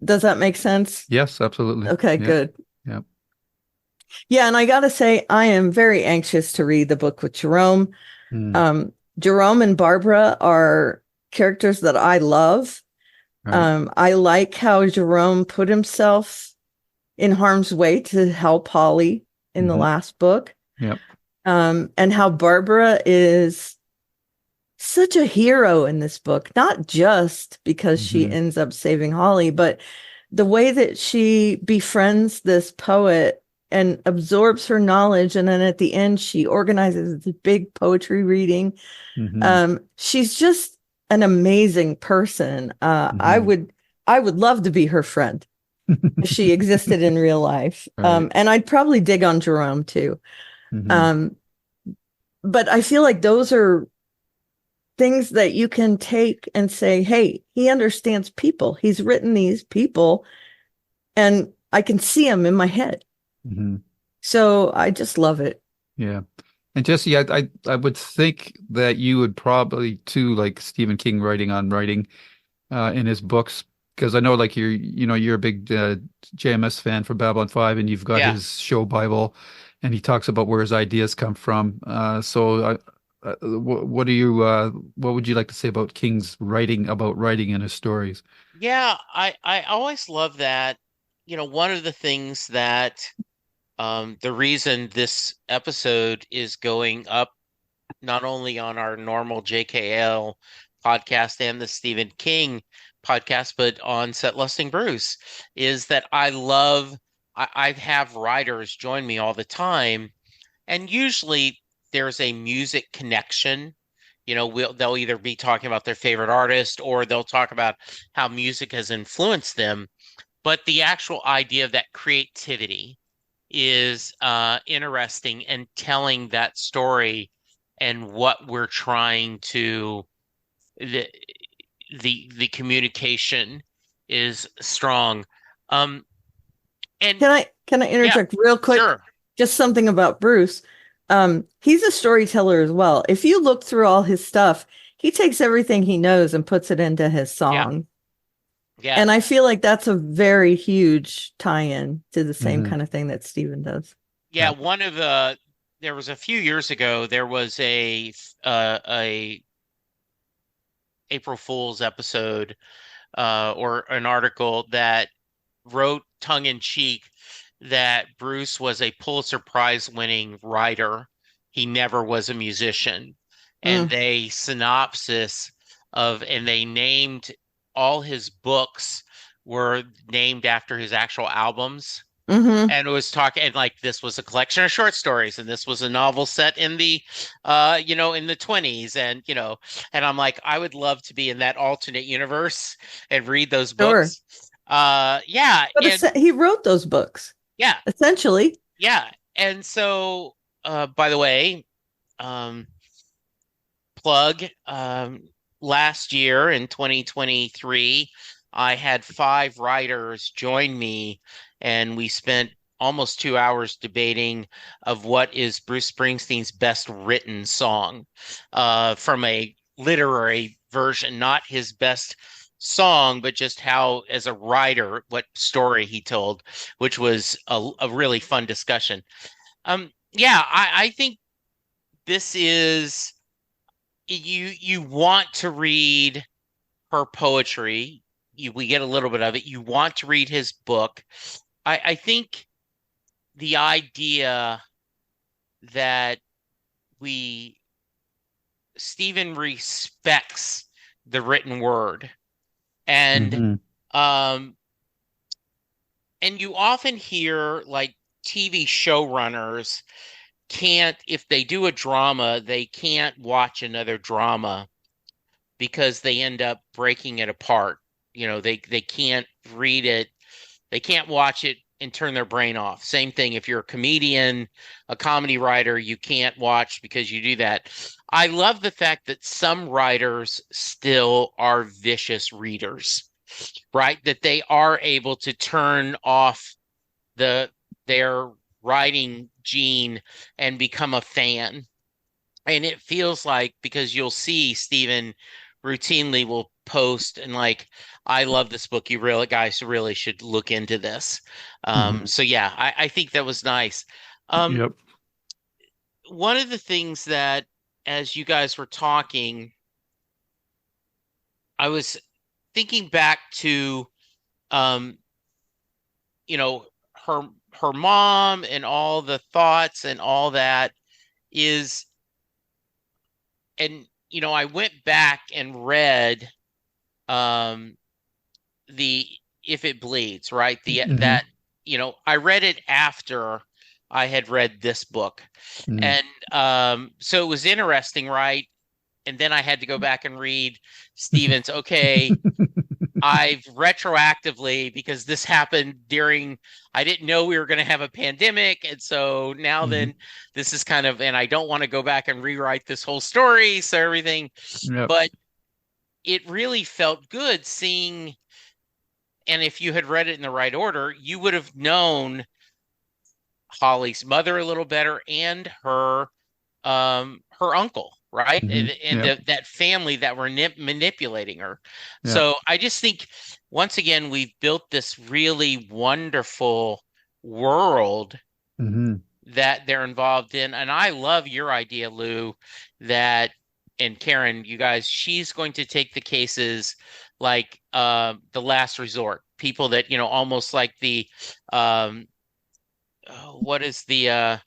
Does that make sense? Yes, absolutely. Okay, Yep. good. Yep. Yeah. And I got to say, I am very anxious to read the book with Jerome. Jerome and Barbara are characters that I love. Right. I like how Jerome put himself in harm's way to help Holly in the last book. Yep. And how Barbara is such a hero in this book, not just because she ends up saving Holly, but the way that she befriends this poet and absorbs her knowledge. And then at the end, she organizes this big poetry reading. She's just an amazing person. I would love to be her friend if she existed in real life. Right. And I'd probably dig on Jerome too. But I feel like those are things that you can take and say, hey, he understands people. He's written these people and I can see them in my head. So I just love it. Yeah. And Jesse, I would think that you would probably too like Stephen King writing in his books, because I know like you're a big JMS fan for Babylon 5, and you've got his show Bible, and he talks about where his ideas come from. What would you like to say about King's writing in his stories? Yeah, I always love that. One of the things that the reason this episode is going up not only on our normal JKL podcast and the Stephen King podcast, but on Set Lusting Bruce, is that I have writers join me all the time, and usually there's a music connection. They'll either be talking about their favorite artist or they'll talk about how music has influenced them. But the actual idea of that creativity is interesting, and telling that story and what we're trying to the communication is strong. And can I interject real quick? Sure. Just something about Bruce. He's a storyteller as well. If you look through all his stuff, he takes everything he knows and puts it into his song. Yeah. And I feel like that's a very huge tie-in to the same kind of thing that Stephen does. Yeah, there was a few years ago, there was a April Fool's episode or an article that wrote tongue-in-cheek that Bruce was a Pulitzer Prize winning writer. He never was a musician. And they named all his books were named after his actual albums. And it was talking, and like this was a collection of short stories, and this was a novel set in the in the 20s, and and I'm like, I would love to be in that alternate universe and read those books. Yeah. But he wrote those books. Yeah. Essentially. Yeah. And so by the way, plug, last year in 2023, I had 5 writers join me, and we spent almost 2 hours debating of what is Bruce Springsteen's best written song, from a literary version, not his best song, but just how, as a writer, what story he told, which was a really fun discussion. Yeah, I think this is you want to read her poetry. We get a little bit of it. You want to read his book. I think the idea that we Stephen respects the written word, and Hmm. um and you often hear like TV showrunners can't, if they do a drama, they can't watch another drama because they end up breaking it apart. They can't read it, they can't watch it and turn their brain off. Same thing if you're a comedian, a comedy writer, you can't watch because you do that. I love the fact that some writers still are vicious readers, right? That they are able to turn off their writing gene and become a fan. And it feels like, because you'll see Stephen routinely will post and like, I love this book. You really guys really should look into this. Hmm. So yeah, I think that was nice. Um, Yep. One of the things that, as you guys were talking, I was thinking back to, um, you know, her her mom and all the thoughts and all that is, and I went back and read um the If It Bleeds, right? The Hmm. that I read it after I had read this book. Hmm. And so it was interesting, right? And then I had to go back and read Stevens. Okay, I've retroactively, because this happened during, I didn't know we were going to have a pandemic. And so now Hmm. then this is kind of, and I don't want to go back and rewrite this whole story. So everything, Yep. but it really felt good seeing. And if you had read it in the right order, you would have known Holly's mother a little better and her uncle, right? Hmm. And Yep. that family that were manipulating her. Yep. So I just think, once again, we've built this really wonderful world Hmm. that they're involved in. And I love your idea, Lou, that, and Karen, you guys, she's going to take the cases like the last resort, people that, almost like the what is the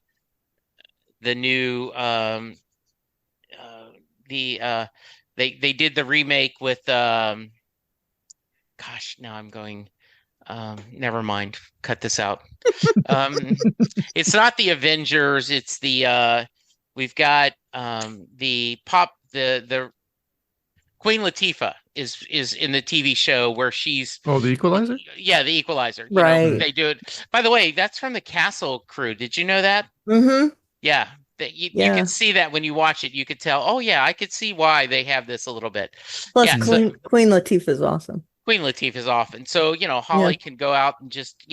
new uh the they did the remake with gosh, now I'm going never mind. Cut this out. Um it's not the Avengers, it's the we've got the Queen Latifah is in the TV show where she's, Oh, the Equalizer? yeah, the Equalizer. Yeah. Right. They do it. By the way, that's from the Castle crew. Did you know that? Mm-hmm. Yeah, that you could Yeah. see that when you watch it. You could tell, oh yeah, I could see why they have this a little bit. Plus, Yeah, so Mm. Queen Latifah is awesome. Queen Latifah is off, and so Yeah. Holly can go out and just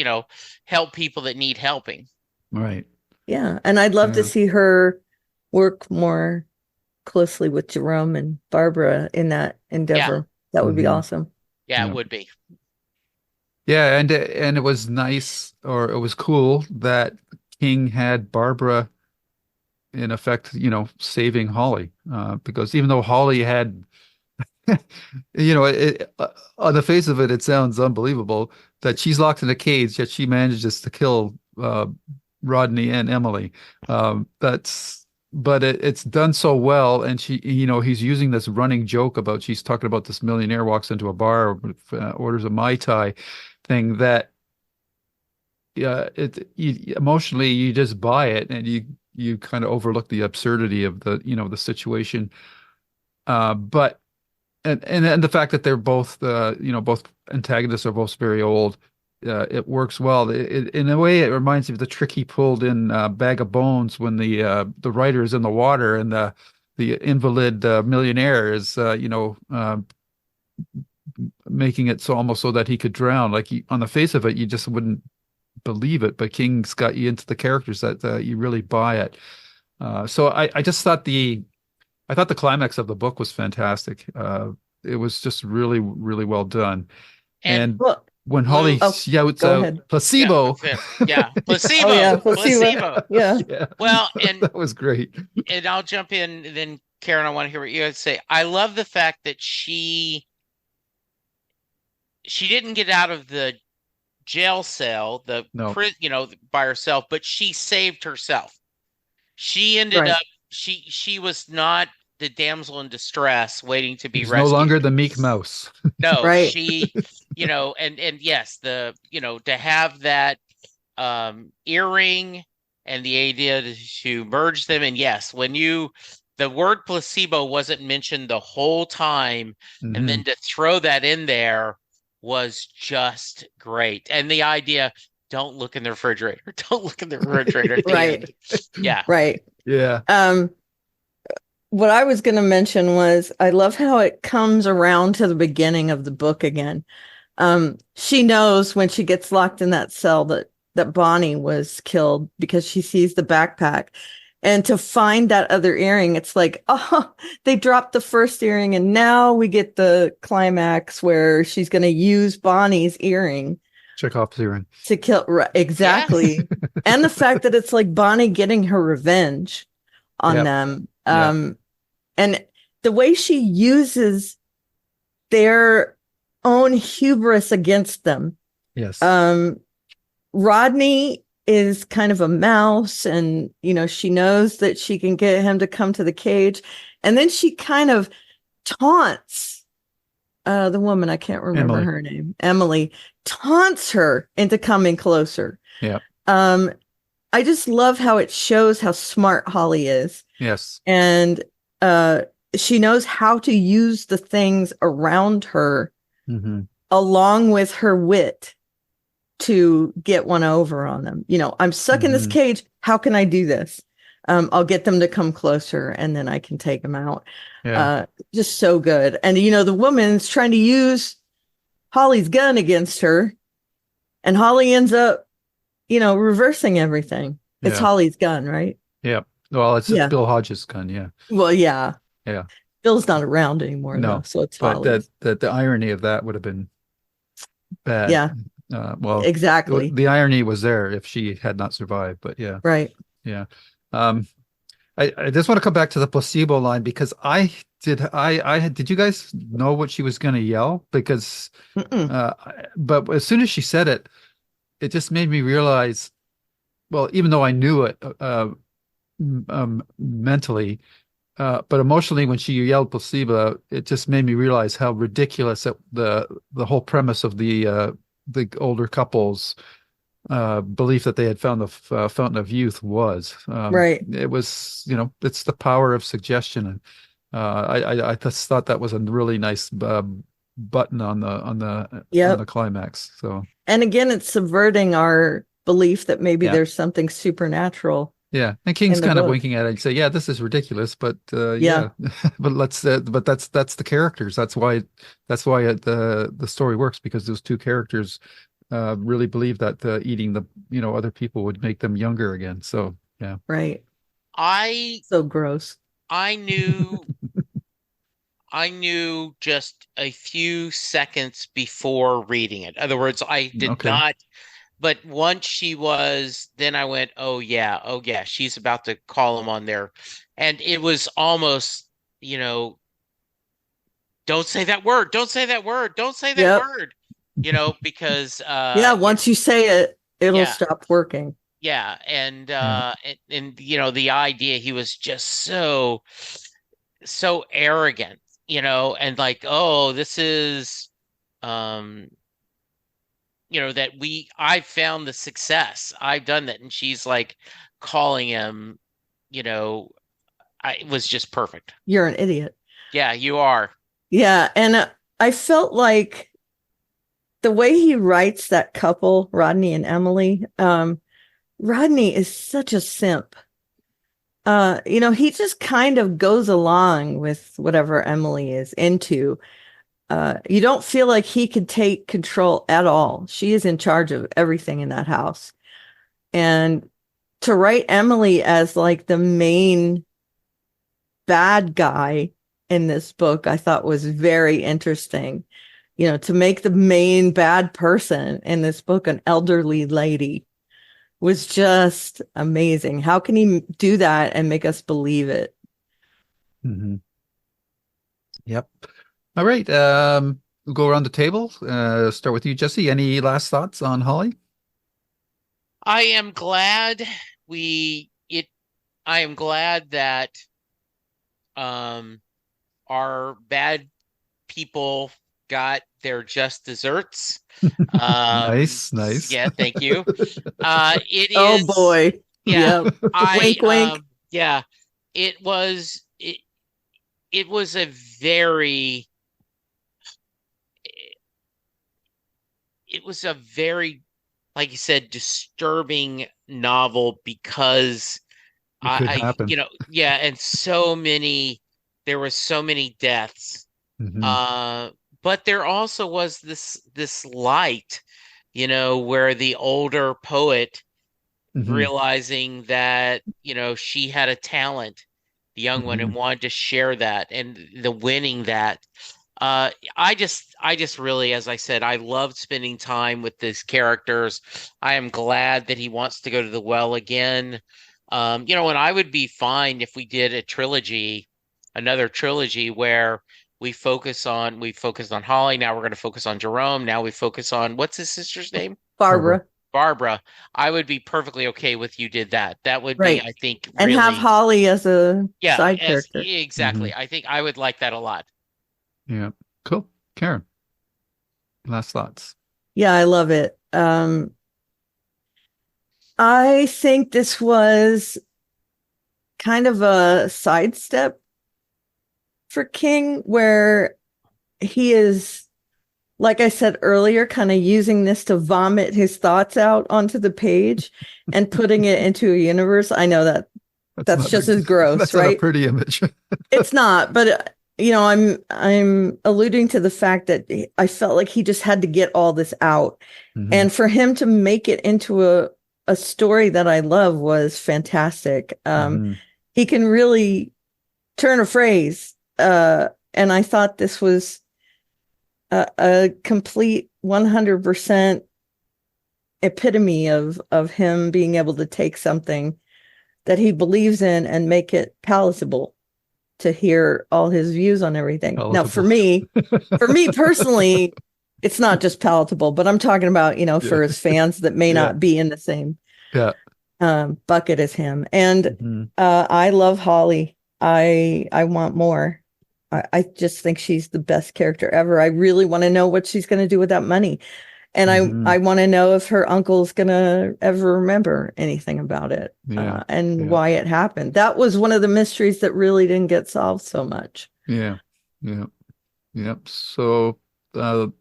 help people that need helping. Right. Yeah. And I'd love to Yeah. see her work more closely with Jerome and Barbara in that Yeah, endeavor. That would be Hmm. awesome. yeah, it Yeah. would be. Yeah, and it was nice, or it was cool that King had Barbara in effect, saving Holly. Because even though Holly had, on the face of it, it sounds unbelievable that she's locked in a cage, yet she manages to kill Rodney and Emily. But it's done so well, and he's using this running joke about, she's talking about this millionaire walks into a bar, orders a Mai Tai thing, that yeah, emotionally you just buy it, and you kind of overlook the absurdity of the situation. But and the fact that they're both both antagonists are both very old, it works well. In a way, it reminds me of the trick he pulled in Bag of Bones when the writer is in the water, and the invalid millionaire is making it so almost so that he could drown. Like, on the face of it, you just wouldn't believe it, but King's got you into the characters that you really buy it. So I just thought the climax of the book was fantastic. it was just really, really well done. And And Well, when Holly Blue, oh, shouts go out ahead. yeah, placebo, yeah, Oh placebo, yeah, placebo. placebo. Yeah. yeah, Well, and that was great. I'll jump in. And then Karen, I want to hear what you have to say. I love the fact that she didn't get out of the jail cell, No, by herself, but she saved herself. She ended Right. up she was not the damsel in distress waiting to be he's no rescued. longer the meek mouse. No, Right. she, and yes, to have that earring and the idea to merge them, and yes, the word placebo wasn't mentioned the whole time, and Hmm. then to throw that in there was just great. And the idea, don't look in the refrigerator, don't look in the refrigerator at the Right. end. Yeah. Right. Yeah. What I was going to mention was I love how it comes around to the beginning of the book again. She knows when she gets locked in that cell that Bonnie was killed because she sees the backpack. And to find that other earring, it's like, oh, they dropped the first earring, and now we get the climax where she's going to use Bonnie's earring Chekhov's earring. to kill. Yes. Exactly. And the fact that it's like Bonnie getting her revenge on Yep. them. Yeah. And the way she uses their own hubris against them. Yes. Rodney is kind of a mouse, and she knows that she can get him to come to the cage, and then she kind of taunts the woman, I can't remember Emily. her name, Emily, taunts her into coming closer. Yeah. I just love how it shows how smart Holly is. Yes. And she knows how to use the things around her Hmm. along with her wit to get one over on them. I'm stuck in this cage. How can I do this? I'll get them to come closer, and then I can take them out. Yeah. Just so good. And, the woman's trying to use Holly's gun against her, and Holly ends up, reversing everything. It's Yeah. Holly's gun, right? Yeah. Well, it's Yeah. Bill Hodges' gun. Yeah. Well, yeah. Yeah. Bill's not around anymore, though, No, so it's but Holly's. the irony of that would have been bad. Yeah, Well, exactly. the irony was there if she had not survived. But yeah. Right. Yeah. Um, I just want to come back to the placebo line because did you guys know what she was going to yell? Because but as soon as she said it, it just made me realize, well, even though I knew it mentally, but emotionally, when she yelled placebo, it just made me realize how ridiculous the whole premise of the older couple's belief that they had found the fountain of youth was. Right. It was, it's the power of suggestion, and I just thought that was a really nice button on the climax. So, and again, it's subverting our belief that maybe yeah. there's something supernatural. Yeah, and King's in the kind of book. winking at it and say, "Yeah, this is ridiculous," but Yeah. but but that's the characters. That's why the story works, because those two characters really believe that eating the other people would make them younger again. So yeah, Right. I So gross. I knew just a few seconds before reading it. In other words, I did Okay. not, but once then I went, oh yeah, she's about to call him on there. And it was almost, don't say that word, don't say that word, don't say that Yep. word, because Yeah, once you say it, it'll yeah. stop working. Yeah, and the idea, he was just so arrogant, and like, oh, this is that I found the success, I've done that, and she's like calling him, it was just perfect. You're an idiot. Yeah, you are. Yeah, and I felt like the way he writes that couple, Rodney and Emily, Rodney is such a simp. He just kind of goes along with whatever Emily is into. You don't feel like he could take control at all. She is in charge of everything in that house. And to write Emily as like the main bad guy in this book I thought was very interesting. To make the main bad person in this book an elderly lady was just amazing. How can he do that and make us believe it? Hmm. Yep. All right. We'll go around the table. Start with you, Jesse. Any last thoughts on Holly? I am glad we it I am glad that um our bad people got their just desserts. Nice, nice. Yeah, thank you. It Oh is, boy. yeah, Yep. I Wink, wink. yeah, it was it was a very it was a very, like you said, disturbing novel because It could happen. yeah, and there were so many deaths. Hmm. Uh, but there also was this light, where the older poet Hmm. realizing that, she had a talent, the young one, Hmm. and wanted to share that and the winning that. I just really, as I said, I loved spending time with these characters. I am glad that he wants to go to the well again. And I would be fine if we did another trilogy where we focused on Holly. Now we're going to focus on Jerome. Now we focus on what's his sister's name? Barbara. Barbara. Barbara. I would be perfectly okay with you did that. That would be, Right. I think, And have really, Holly as a yeah, side as character. Hmm. exactly. I think I would like that a lot. Yeah. Cool. Karen, last thoughts. Yeah, I love it. I think this was kind of a sidestep for King where he is, like I said earlier, kind of using this to vomit his thoughts out onto the page and putting it into a universe. I know that That's that's not a just as gross, that's not a right? pretty image. It's not, but I'm alluding to the fact that I felt like he just had to get all this out. Hmm. And for him to make it into a story that I love was fantastic. Hmm. He can really turn a phrase. And I thought this was a complete 100% epitome of him being able to take something that he believes in and make it palatable to hear all his views on everything. Now, Palatable. for me personally, it's not just palatable, but I'm talking about, Yeah. for his fans that may Yeah. not be in the same Yeah. bucket as him. And Hmm. I love Holly. I want more. I just think she's the best character ever. I really want to know what she's going to do with that money. And Hmm. I want to know if her uncle's going to ever remember anything about it Yeah. and Yeah. why it happened. That was one of the mysteries that really didn't get solved so much. Yeah. Yeah. Yep. So I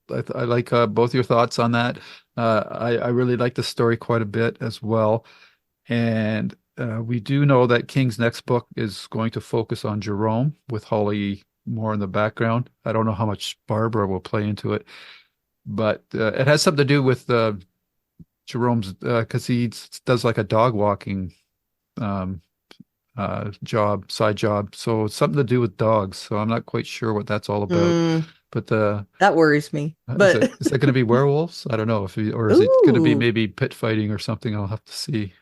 like both your thoughts on that. I really like the story quite a bit as well. And we do know that King's next book is going to focus on Jerome with Holly more in the background. I don't know how much Barbara will play into it, but it has something to do with Jerome's because he does like a dog walking um, side job. So it's something to do with dogs. So I'm not quite sure what that's all about. Mm, But that worries me. is But it going to be werewolves? I don't know if or is it going to be ooh, maybe pit fighting or something? I'll have to see.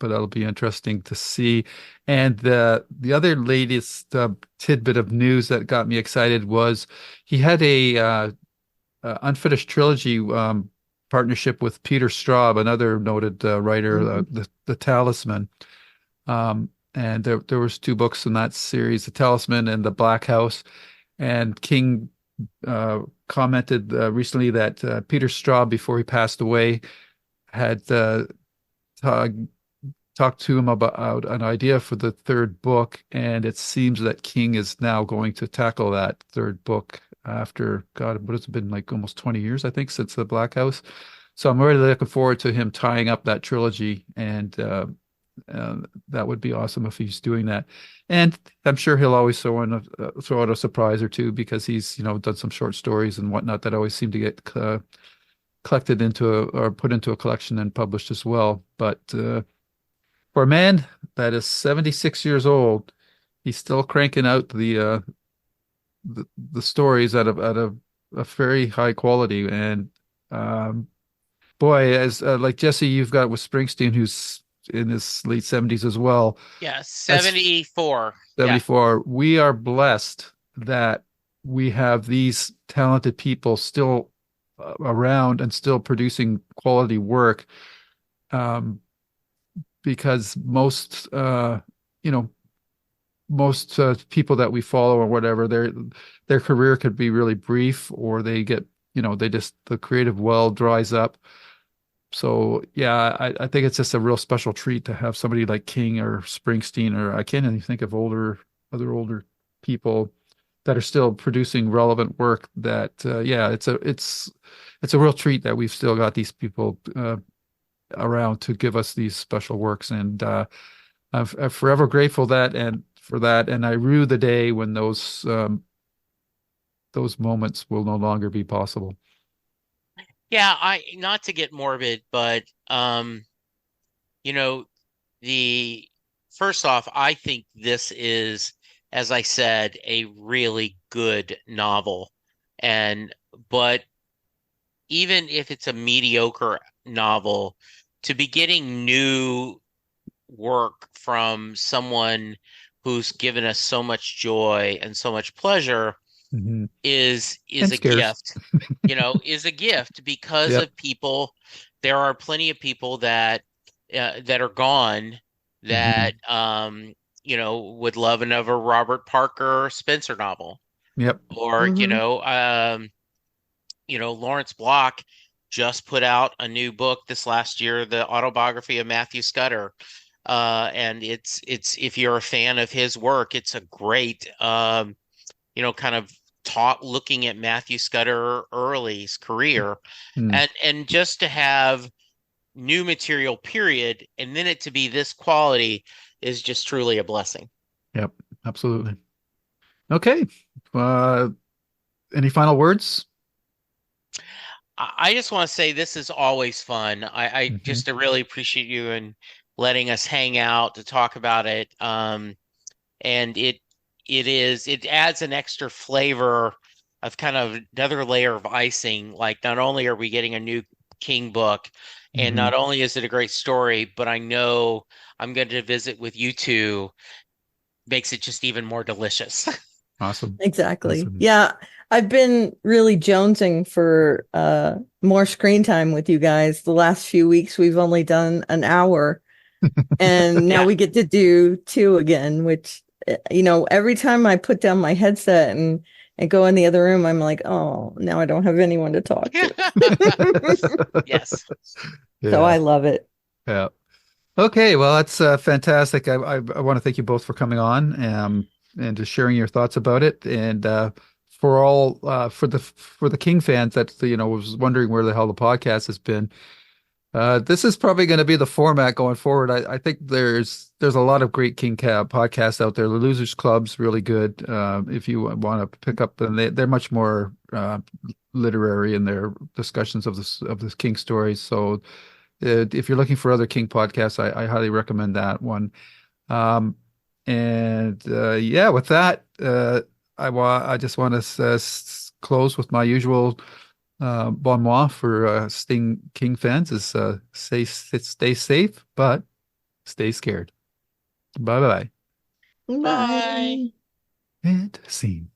But that'll be interesting to see. And the other latest tidbit of news that got me excited was he had a unfinished trilogy partnership with Peter Straub, another noted writer, mhm. the Talisman. And there was two books in that series, The Talisman and The Black House. And King commented recently that Peter Straub, before he passed away, had ta talked to him about an idea for the third book, and it seems that King is now going to tackle that third book after, God, what has it been, like almost 20 years, I think, since The Black House. So I'm really looking forward to him tying up that trilogy, and that would be awesome if he's doing that. And I'm sure he'll always throw out a surprise or two because he's, done some short stories and whatnot that always seem to get collected into or put into a collection and published as well. But for a man that is 76 years old he's still cranking out the stories at a very high quality. And um, boy, as like Jesse, you've got with Springsteen, who's in his late 70s as well. Yeah, That's 74. Yeah. 74. We are blessed that we have these talented people still around and still producing quality work. Um, because you know, most people that we follow or whatever, their career could be really brief, or they get, they just the creative well dries up. So yeah, I think it's just a real special treat to have somebody like King or Springsteen, or I can't even think of other older people that are still producing relevant work. That yeah, it's a real treat that we've still got these people around to give us these special works, and I'm forever grateful for that, and I rue the day when those moments will no longer be possible. Yeah, I not to get morbid, but you know, the first off, I think this is, as I said, a really good novel. And but even if it's a mediocre novel, to be getting new work from someone who's given us so much joy and so much pleasure Hmm. is And a scares. gift, is a gift because Yep. of people. There are plenty of people that are gone that Hmm. would love another Robert Parker Spencer novel, Yep. or Hmm. Lawrence Block just put out a new book this last year, the autobiography of Matthew Scudder. And it's if you're a fan of his work, it's a great kind of taught looking at Matthew Scudder early's career, Mm. and just to have new material, period, and then it to be this quality is just truly a blessing. Yep. Absolutely. Okay. Uh, any final words? I just want to say this is always fun. I Hmm. just really appreciate you and letting us hang out to talk about it. And it adds an extra flavor of kind of another layer of icing. Like not only are we getting a new King book, and Hmm. not only is it a great story, but I know I'm going to visit with you two makes it just even more delicious. Awesome. Exactly. Awesome. Yeah, I've been really jonesing for more screen time with you guys. The last few weeks we've only done an hour, and now Yeah. we get to do two again, which every time I put down my headset and go in the other room, I'm like, oh, now I don't have anyone to talk to. Yes. So Yeah. I love it. Yeah. Okay. Well, that's fantastic. I want to thank you both for coming on, and just sharing your thoughts about it. And for the King fans that was wondering where the hell the podcast has been. This is probably going to be the format going forward. I think there's a lot of great King Cab podcasts out there. The Losers Club's really good. If you want to pick up, and they're much more literary in their discussions of this King stories. So if you're looking for other King podcasts, I highly recommend that one. Um, and yeah, with that, I just want to close with my usual bon mot for Sting King fans is stay safe, but stay scared. Bye bye. Bye. Bye. And scene.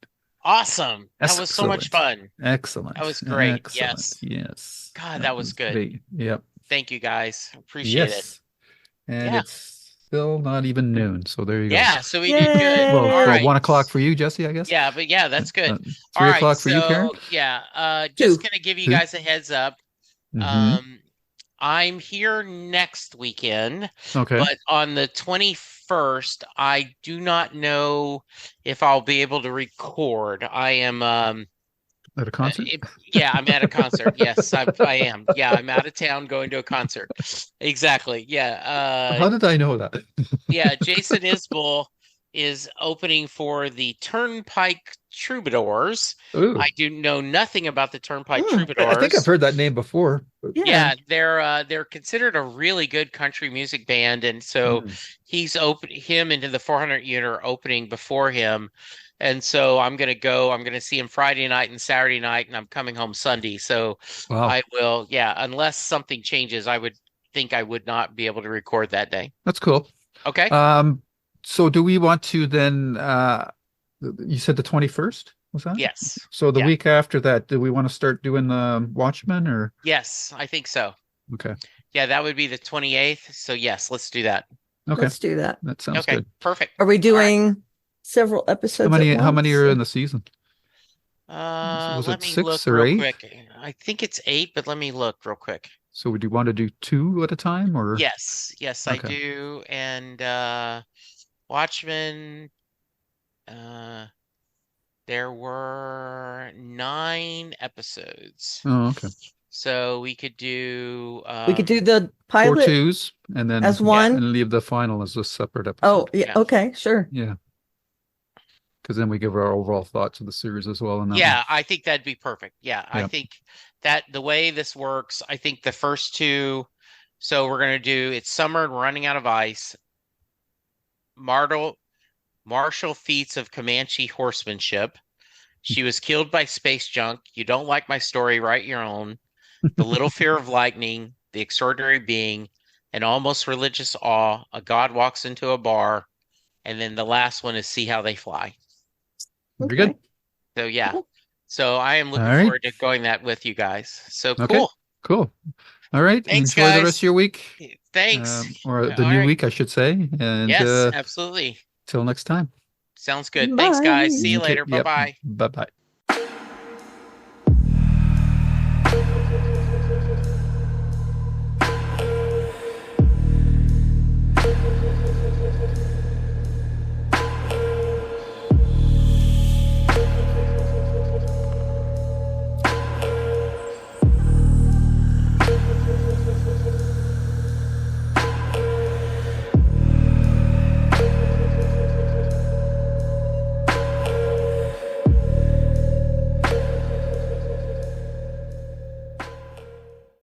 Awesome. That was so much Excellent. fun. That Excellent. was great. Excellent. Yes. Yes. God, That that was was good. great. Yep. Thank you guys. Appreciate it. Yes. And Yeah. it's still not even noon, so there you go. Yeah, so we did good. Well, All Yay. right. 1 o'clock for you, Jesse, I guess. Yeah, but yeah, that's good. All Three right, o'clock for you, Karen. so yeah, just Two. gonna give you Two. guys a heads up. Mm-hmm. Um, I'm here next weekend, Okay. but on the 21st, I do not know if I'll be able to record. I am At a concert. yeah, I'm at a concert. Yes, I am. Yeah, I'm out of town going to a concert. Exactly. Yeah. How did I know that? Yeah, Jason Isbell is opening for the Turnpike Troubadours. Ooh, I do know nothing about the Turnpike Hmm. I think I've Troubadours. heard that name before. But, Yeah. Yeah, they're considered a really good country music band, and so him into the 400 unit are opening before him. And so I'm gonna go. I'm gonna see him Friday night and Saturday night, and I'm coming home Sunday. So wow, I will, yeah, unless something changes, I would think I would not be able to record that day. that's cool. Okay. So do we want to then, you said the 21st, was that? Yes. So the Yeah. week after that, do we want to start doing the Watchmen or? Yes, I think so. Okay. Yeah, that would be the 28th. So yes, let's do that. Okay. Let's do that. That sounds Okay, good. perfect. Are we All right. doing several episodes at How many are once? in the season? Was Let it me 6 look or real 8? quick. I think it's 8, but let me look real quick. So would you want to do 2 at a time or? Yes, I Okay. do. And Watchmen, there were 9 episodes. Oh, okay. So we could do We could do the 4 pilot twos and then as one. and leave the final as a separate episode. Oh, yeah. Yeah. Okay, sure. Yeah. Because then we give our overall thoughts of the series as well. And Yeah, I think that'd be perfect. Yeah, I Yep. think that the way this works, I think the first 2, so we're going to do It's Summer and We're Running Out of Ice, Martial Feats of Comanche Horsemanship, She Was Killed by Space Junk, You Don't Like My Story, Write Your Own, The Little Fear of Lightning, The Extraordinary Being, An Almost Religious Awe, A God Walks into a Bar, and then the last one is See How They Fly. Very good. So yeah. Cool. So I am looking All right. forward to going that with you guys. So Okay. cool. Cool. All right. Thanks, Enjoy the guys. rest of your week. Thanks. Or the All new right. week, I should say. And Yes, absolutely. till next time. Sounds good. Thanks, guys. See you Bye. later. Yep. Bye-bye. Bye-bye.